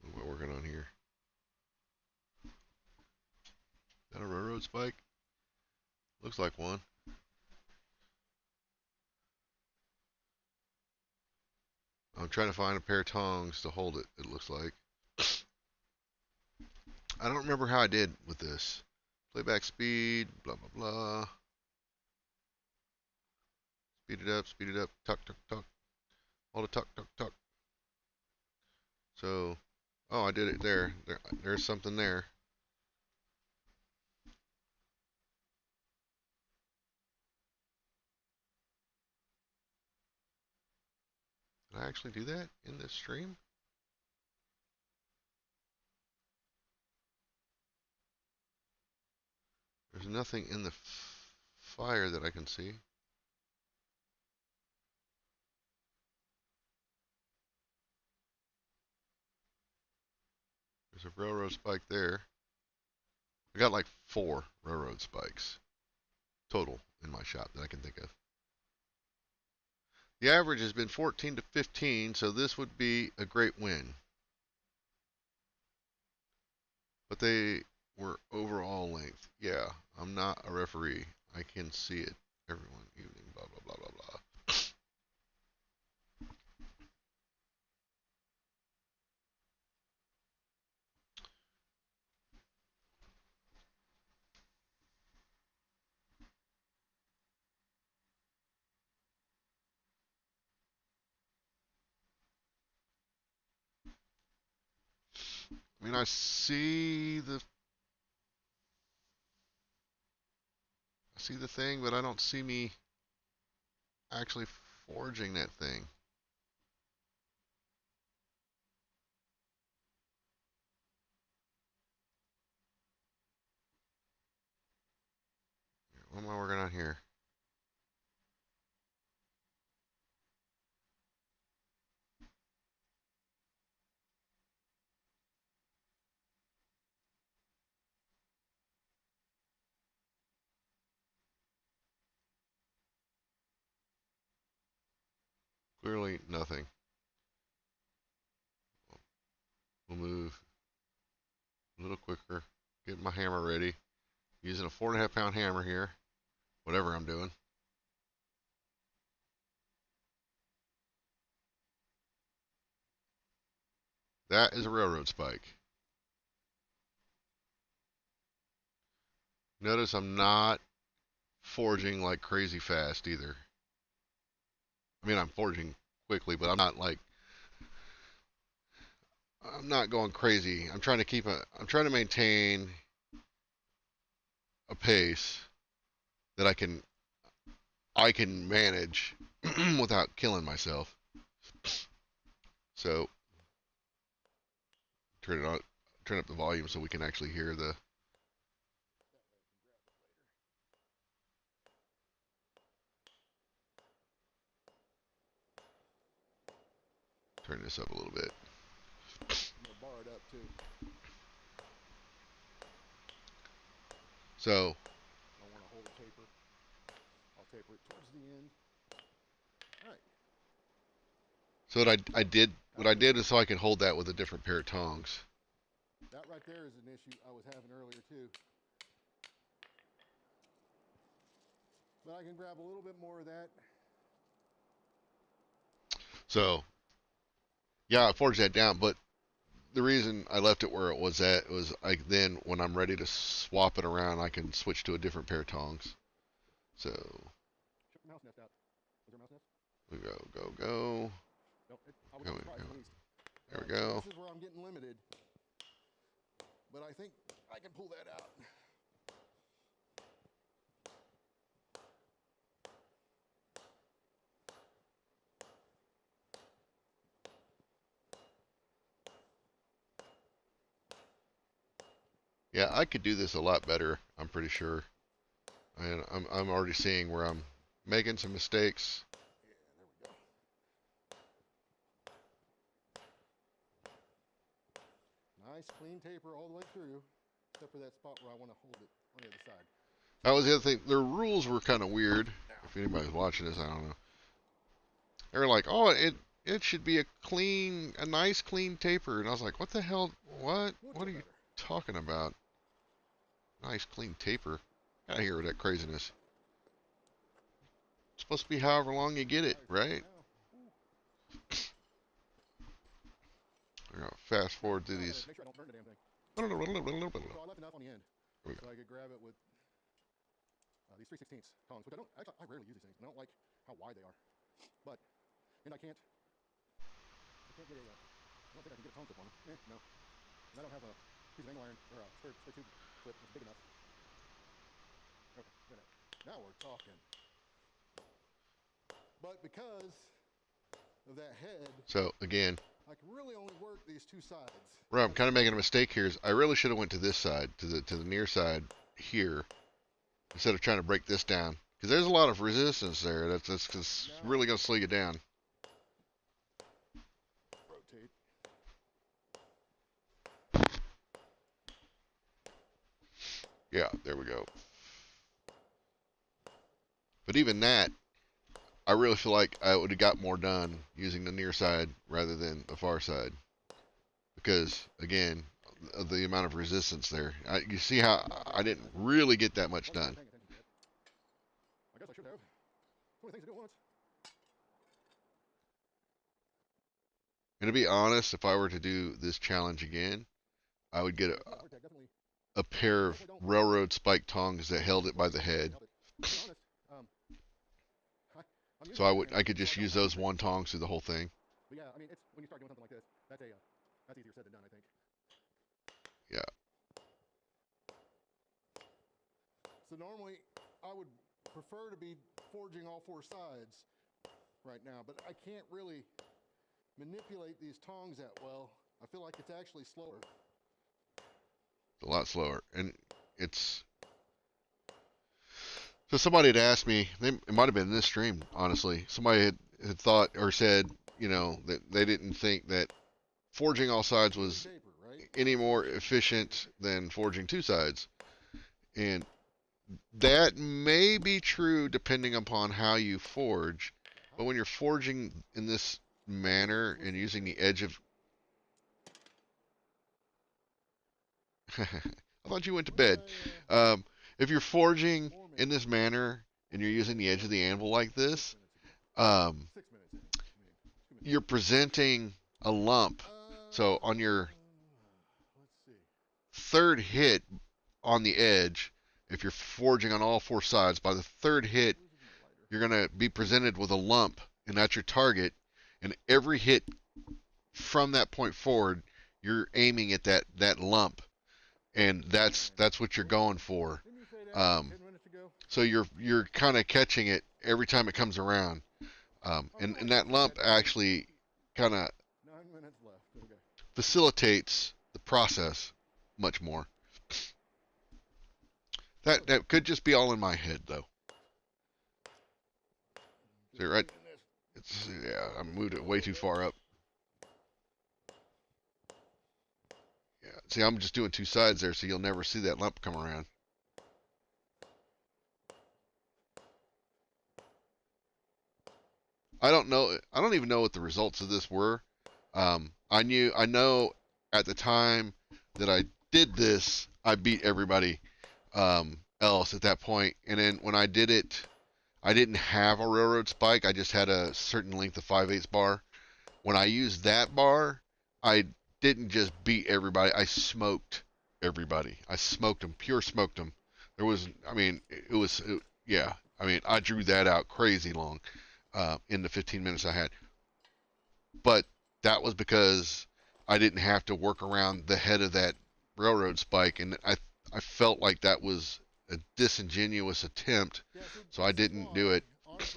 What am I working on here? Is that a railroad spike? Looks like one. I'm trying to find a pair of tongs to hold it, it looks like. I don't remember how I did with this. Playback speed, blah, blah, blah. Speed it up, tuck, tuck, tuck. Hold it, tuck, tuck, tuck. So, oh, I did it there's something there. Did I actually do that in this stream? There's nothing in the fire that I can see. There's a railroad spike there. I got like 4 railroad spikes total in my shop that I can think of. The average has been 14 to 15, so this would be a great win. But they were overall length. Yeah, I'm not a referee. I can see it. Everyone, evening, blah, blah, blah, blah, blah. I mean, I see the thing, but I don't see me actually forging that thing. What am I working on here? Clearly nothing. We'll move a little quicker. Get my hammer ready. Using a 4.5 pound hammer here. Whatever I'm doing. That is a railroad spike. Notice I'm not forging like crazy fast either. I mean, I'm forging quickly, but I'm not going crazy. I'm trying to maintain a pace that I can manage without killing myself. So turn up the volume so we can actually hear the. Turn this up a little bit. I'm gonna bar it up too. So I want to hold a taper. I'll taper it towards the end. All right. So what I did is so I can hold that with a different pair of tongs. That right there is an issue I was having earlier too. But I can grab a little bit more of that. So yeah, I forged that down, but the reason I left it where it was at was then when I'm ready to swap it around, I can switch to a different pair of tongs. So Check the mouse nest out. Is there a mouse nest? we go. No, I was surprised at least. There we go. This is where I'm getting limited. But I think I can pull that out. Yeah, I could do this a lot better. I'm pretty sure, and I'm already seeing where I'm making some mistakes. Yeah, there we go. Nice clean taper all the way through, except for that spot where I want to hold it on the other side. That was the other thing. The rules were kind of weird. If anybody's watching this, I don't know. They were like, "Oh, it should be a nice clean taper," and I was like, "What the hell? What? What are you talking about? Nice clean taper? Out of here with that craziness. It's supposed to be however long you get it, right?" I'm gonna fast forward through these. Make sure I don't burn the damn thing. So So I left enough on the end so I could grab it with these 3/16 tongs, which I rarely use these things. I don't like how wide they are, but and I can't get a. I don't think I can get a tong clip on them. No, and I don't have a piece of angle iron or a spare tube clip that's big enough. Okay, good. Now we're talking. But because of that head, So again, I can really only work these two sides. where I'm kind of making a mistake here is I really should have went to this side, to the near side here, instead of trying to break this down, because there's a lot of resistance there. That's really gonna slow you down. Rotate. Yeah, there we go. But even that, I really feel like I would have got more done using the near side rather than the far side. Because, again, of the amount of resistance there. You see how I didn't really get that much done. I guess I should have. So many things to do at once. And to be honest, if I were to do this challenge again, I would get a pair of railroad spike tongs that held it by the head. So I could just use those one tongs through the whole thing. But yeah, I mean, it's when you start doing something like this, that's easier said than done, I think. So normally I would prefer to be forging all four sides right now, but I can't really manipulate these tongs that well. I feel like it's actually slower. A lot slower, and it's so somebody had asked me, it might have been in this stream, honestly. Somebody had thought or said, you know, that they didn't think that forging all sides was any more efficient than forging two sides. And that may be true depending upon how you forge. But when you're forging in this manner and using the edge of... I thought you went to bed. If you're forging in this manner and you're using the edge of the anvil like this, you're presenting a lump. So on your third hit on the edge, if you're forging on all four sides, by the third hit, you're going to be presented with a lump, and that's your target. And every hit from that point forward, you're aiming at that lump, and that's what you're going for. So you're kind of catching it every time it comes around, and that lump actually kind of facilitates the process much more. That could just be all in my head, though. See, right? Yeah, I moved it way too far up. Yeah, see, I'm just doing two sides there, so you'll never see that lump come around. I don't know. I don't even know what the results of this were. I know at the time that I did this, I beat everybody else at that point. And then when I did it, I didn't have a railroad spike. I just had a certain length of 5/8 bar. When I used that bar, I didn't just beat everybody. I smoked everybody. I smoked them, pure smoked them. There was, I mean, yeah. I mean, I drew that out crazy long in the 15 minutes I had. But that was because I didn't have to work around the head of that railroad spike, and I felt like that was a disingenuous attempt, so I didn't do it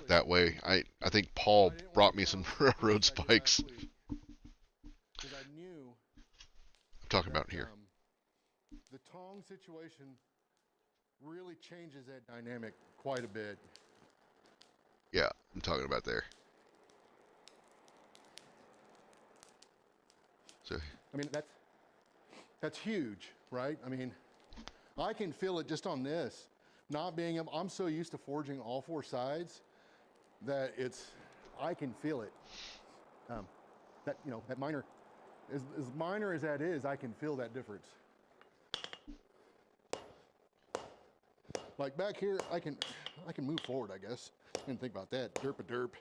that way. I think Paul brought me some railroad spikes. I'm talking about here. The tong situation really changes that dynamic quite a bit. Yeah, I'm talking about there. So, I mean, that's huge, right? I mean, I can feel it just on this. Not being, I'm so used to forging all four sides that I can feel it. That, you know, that minor, as minor as that is, I can feel that difference. Like back here, I can move forward, I guess. I didn't think about that. Derp-a-derp.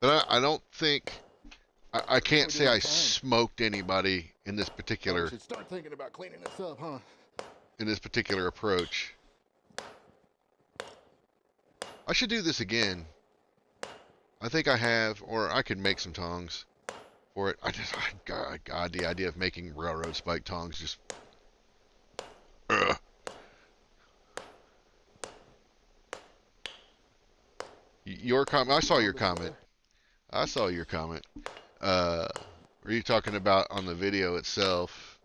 But I don't think, I can't say I smoked anybody in this particular... I should start thinking about cleaning this up, huh? In this particular approach. I should do this again. I think I have, or I could make some tongs for it. God, the idea of making railroad spike tongs just... Your comment, I saw your comment. I saw your comment. Were you talking about on the video itself?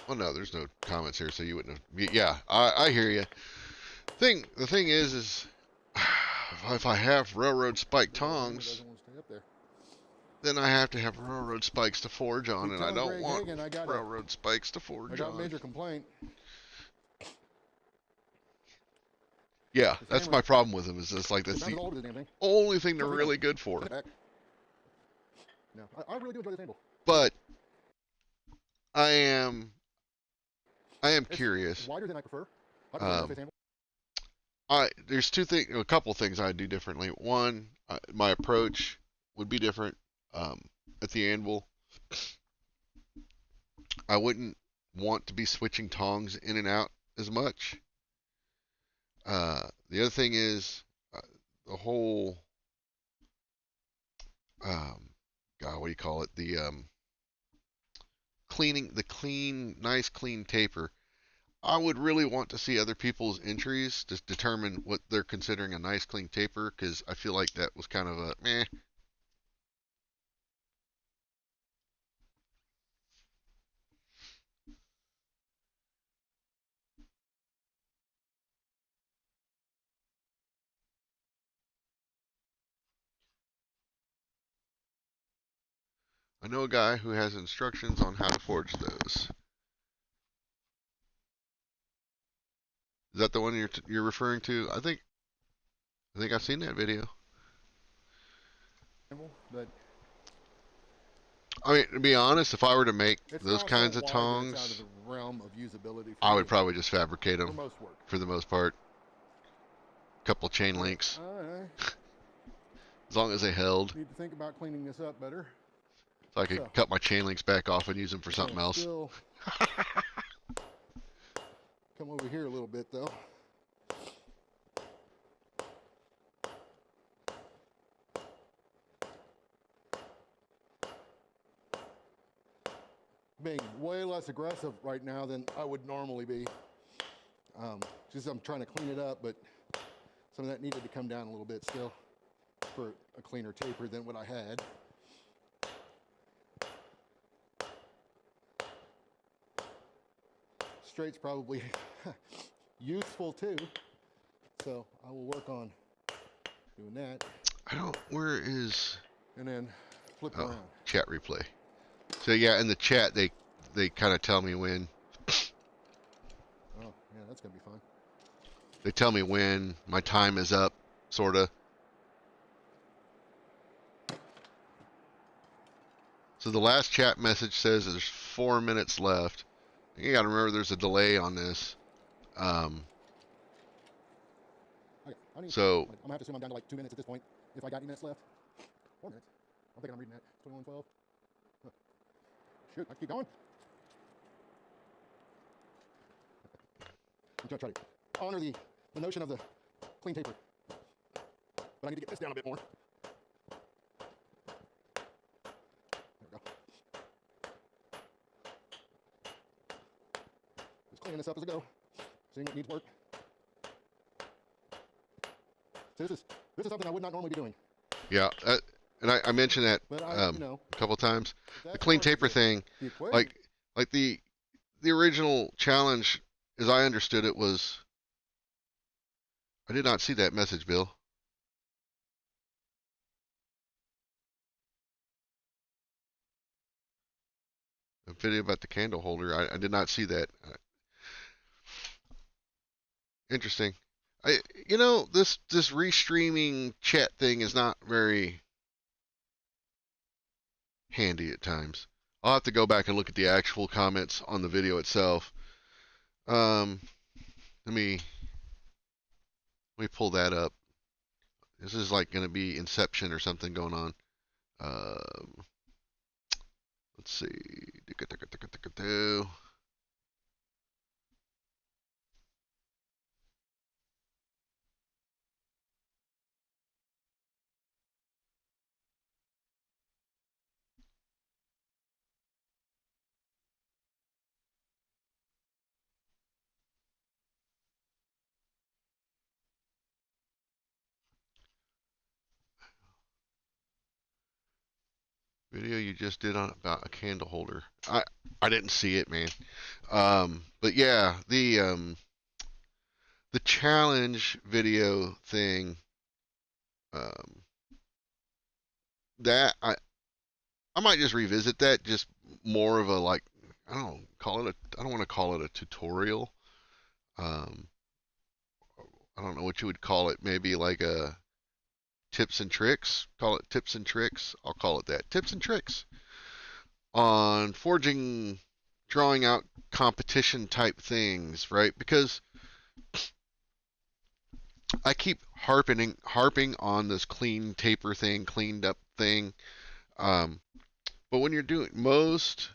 Well, no, there's no comments here, so you wouldn't have... Yeah, I hear you. The thing is if I have railroad spike tongs, then I have to have railroad spikes to forge on, and I don't want railroad spikes to forge on. I got a major complaint. Yeah, that's my problem with them. Is it's like that's the only thing they're really good for. No, I really do enjoy this angle. But I am curious. It's wider than I prefer. There's a couple things I do differently. One, my approach would be different at the anvil. I wouldn't want to be switching tongs in and out as much. The other thing is the whole God, what do you call it? The nice clean taper. I would really want to see other people's entries to determine what they're considering a nice clean taper, because I feel like that was kind of a meh. I know a guy who has instructions on how to forge those. Is that the one you're referring to? I think I've seen that video. But I mean, to be honest, if I were to make it's those now kinds so of wide that it's out of tongs, the realm of usability for I me, would probably just fabricate for them most work. for the most part. Couple chain But links, I as long as they held. need to think about cleaning this up better. So I could cut my chain links back off and use them for something else. Still come over here a little bit though. Being way less aggressive right now than I would normally be. Just I'm trying to clean it up, but some of that needed to come down a little bit still for a cleaner taper than what I had. Straight's probably useful too, so I will work on doing that. Where is? And then flip Oh, around. chat replay. So yeah, in the chat they kind of tell me when. Oh, yeah, that's gonna be fun. They tell me when my time is up, sorta. So the last chat message says there's 4 minutes left. You gotta remember there's a delay on this. Okay, So I'm gonna have to assume I'm down to like 2 minutes at this point. If I got any minutes left. 4 minutes. I don't think I'm reading that. 21:12. Huh. Shoot, I keep going. I'm gonna try to honor the notion of the clean taper. But I need to get this down a bit more. There we go. Just cleaning this up as I go. Seeing what needs work. So this is something I would not normally be doing. yeah, and I mentioned that a couple times. The clean taper thing, like the original challenge, as I understood it, was. I did not see that message, Bill. A video about the candle holder. I did not see that. Interesting. This restreaming chat thing is not very handy at times. I'll have to go back and look at the actual comments on the video itself. Let me pull that up. This is like going to be Inception or something going on. Let's see. Video you just did on about a candle holder. I didn't see it, man. But yeah, the challenge video thing. That I might just revisit that. Just more of a like I don't want to call it a tutorial. Um, I don't know what you would call it. Maybe like a tips and tricks. Call it tips and tricks. I'll call it that. Tips and tricks on forging, drawing out competition type things, right? Because I keep harping on this clean taper thing, cleaned up thing. But when you're doing most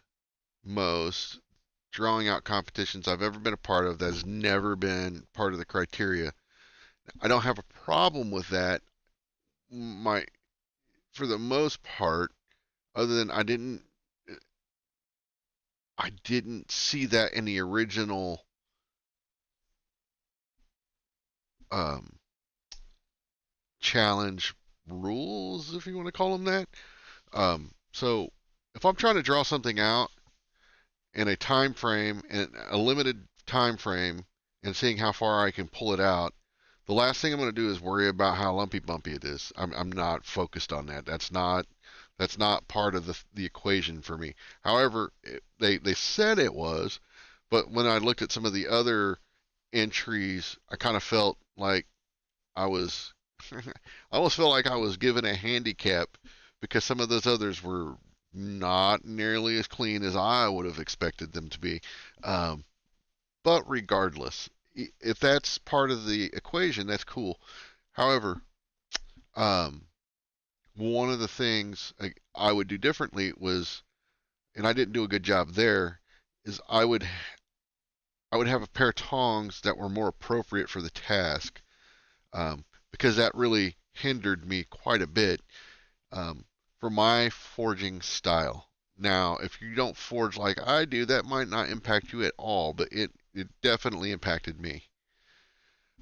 drawing out competitions I've ever been a part of, that has never been part of the criteria. I don't have a problem with that. My for the most part, other than I didn't see that in the original um, challenge rules, if you want to call them that. So if I'm trying to draw something out in a time frame, in a limited time frame, and seeing how far I can pull it out, the last thing I'm going to do is worry about how lumpy bumpy it is. I'm not focused on that. That's not part of the equation for me. However, they said it was, but when I looked at some of the other entries, I kind of felt like I was I almost felt like I was given a handicap because some of those others were not nearly as clean as I would have expected them to be. Um, but regardless, if that's part of the equation, that's cool. However, um, one of the things I would do differently was, and I didn't do a good job there, is I would have a pair of tongs that were more appropriate for the task, because that really hindered me quite a bit, um, for my forging style. Now, if you don't forge like I do, that might not impact you at all, but it definitely impacted me.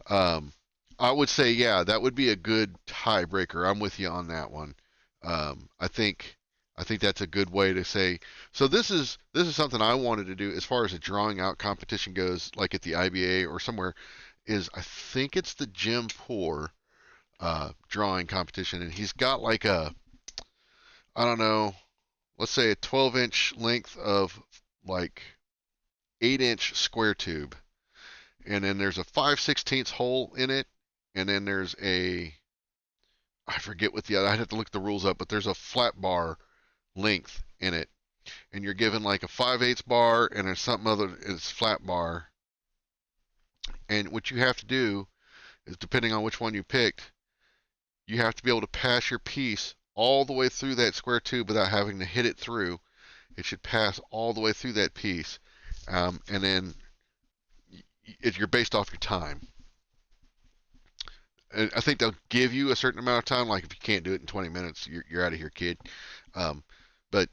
Um, I would say, yeah, that would be a good tiebreaker. I'm with you on that one. I think that's a good way to say. So this is something I wanted to do as far as a drawing out competition goes, like at the IBA or somewhere. Is I think it's the Jim Poor drawing competition, and he's got like a, I don't know, let's say a 12-inch length of like 8-inch square tube, and then there's a 5/16 hole in it, and then there's a, I forget what the other, I'd have to look the rules up, but there's a flat bar length in it, and you're given like a 5/8 bar and there's something other, it's flat bar, and what you have to do is, depending on which one you picked, you have to be able to pass your piece all the way through that square tube without having to hit it through. It should pass all the way through that piece, and then if you're based off your time. I think they'll give you a certain amount of time. Like if you can't do it in 20 minutes, you're out of here, kid. Um, but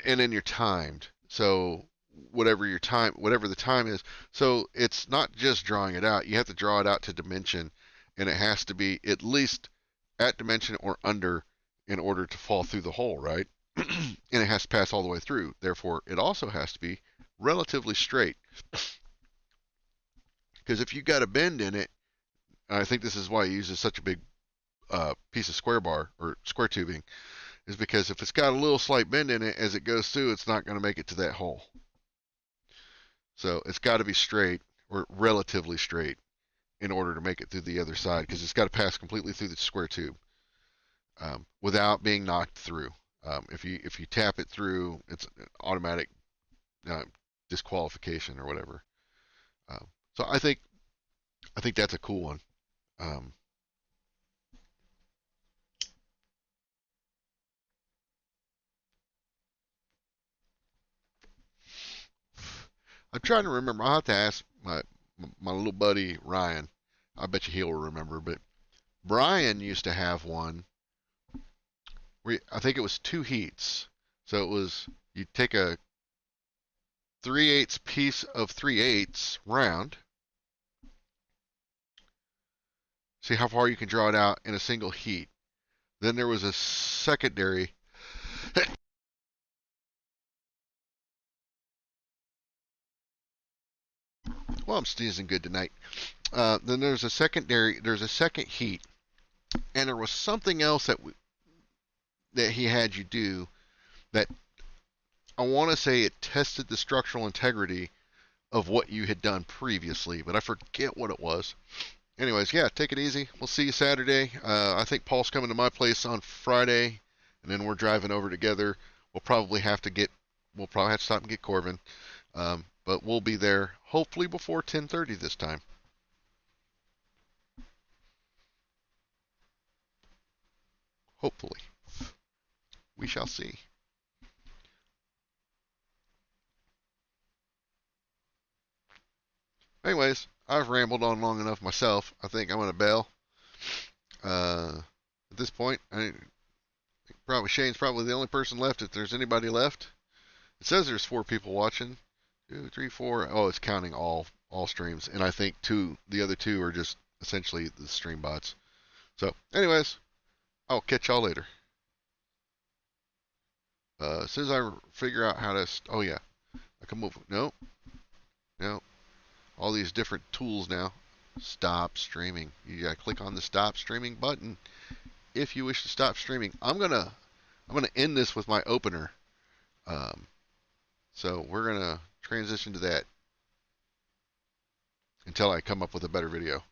and then you're timed. So whatever the time is. So it's not just drawing it out. You have to draw it out to dimension, and it has to be at least at dimension or under in order to fall through the hole, right? And it has to pass all the way through. Therefore, it also has to be relatively straight. Because if you got a bend in it, and I think this is why it uses such a big piece of square bar or square tubing, is because if it's got a little slight bend in it as it goes through, it's not going to make it to that hole. So it's got to be straight or relatively straight in order to make it through the other side, because it's got to pass completely through the square tube, without being knocked through. If you tap it through, it's an automatic uh, disqualification or whatever. Um, so I think that's a cool one. Um, I'm trying to remember. I'll have to ask my little buddy Ryan. I bet you he'll remember. But Brian used to have one where I think it was 2 heats. So it was, you take a 3/8 piece of 3/8 round. See how far you can draw it out in a single heat. Then there was a secondary. Well, I'm sneezing good tonight. Then there's a secondary. There's a second heat, and there was something else that he had you do that I want to say it tested the structural integrity of what you had done previously, but I forget what it was. Anyways, yeah, take it easy. We'll see you Saturday. I think Paul's coming to my place on Friday, and then we're driving over together. We'll probably have to stop and get Corbin, but we'll be there hopefully before 10:30 this time. Hopefully, we shall see. Anyways, I've rambled on long enough myself. I think I'm gonna bail. Uh, this point. Probably Shane's probably the only person left, if there's anybody left. It says there's 4 people watching. 2, 3, 4. Oh, it's counting all streams, and I think the other 2 are just essentially the stream bots. So, anyways, I'll catch y'all later. As soon as I figure out how to, oh yeah, I can move. No, all these different tools now. Stop streaming. You gotta click on the stop streaming button if you wish to stop streaming. I'm gonna end this with my opener. So we're gonna transition to that until I come up with a better video.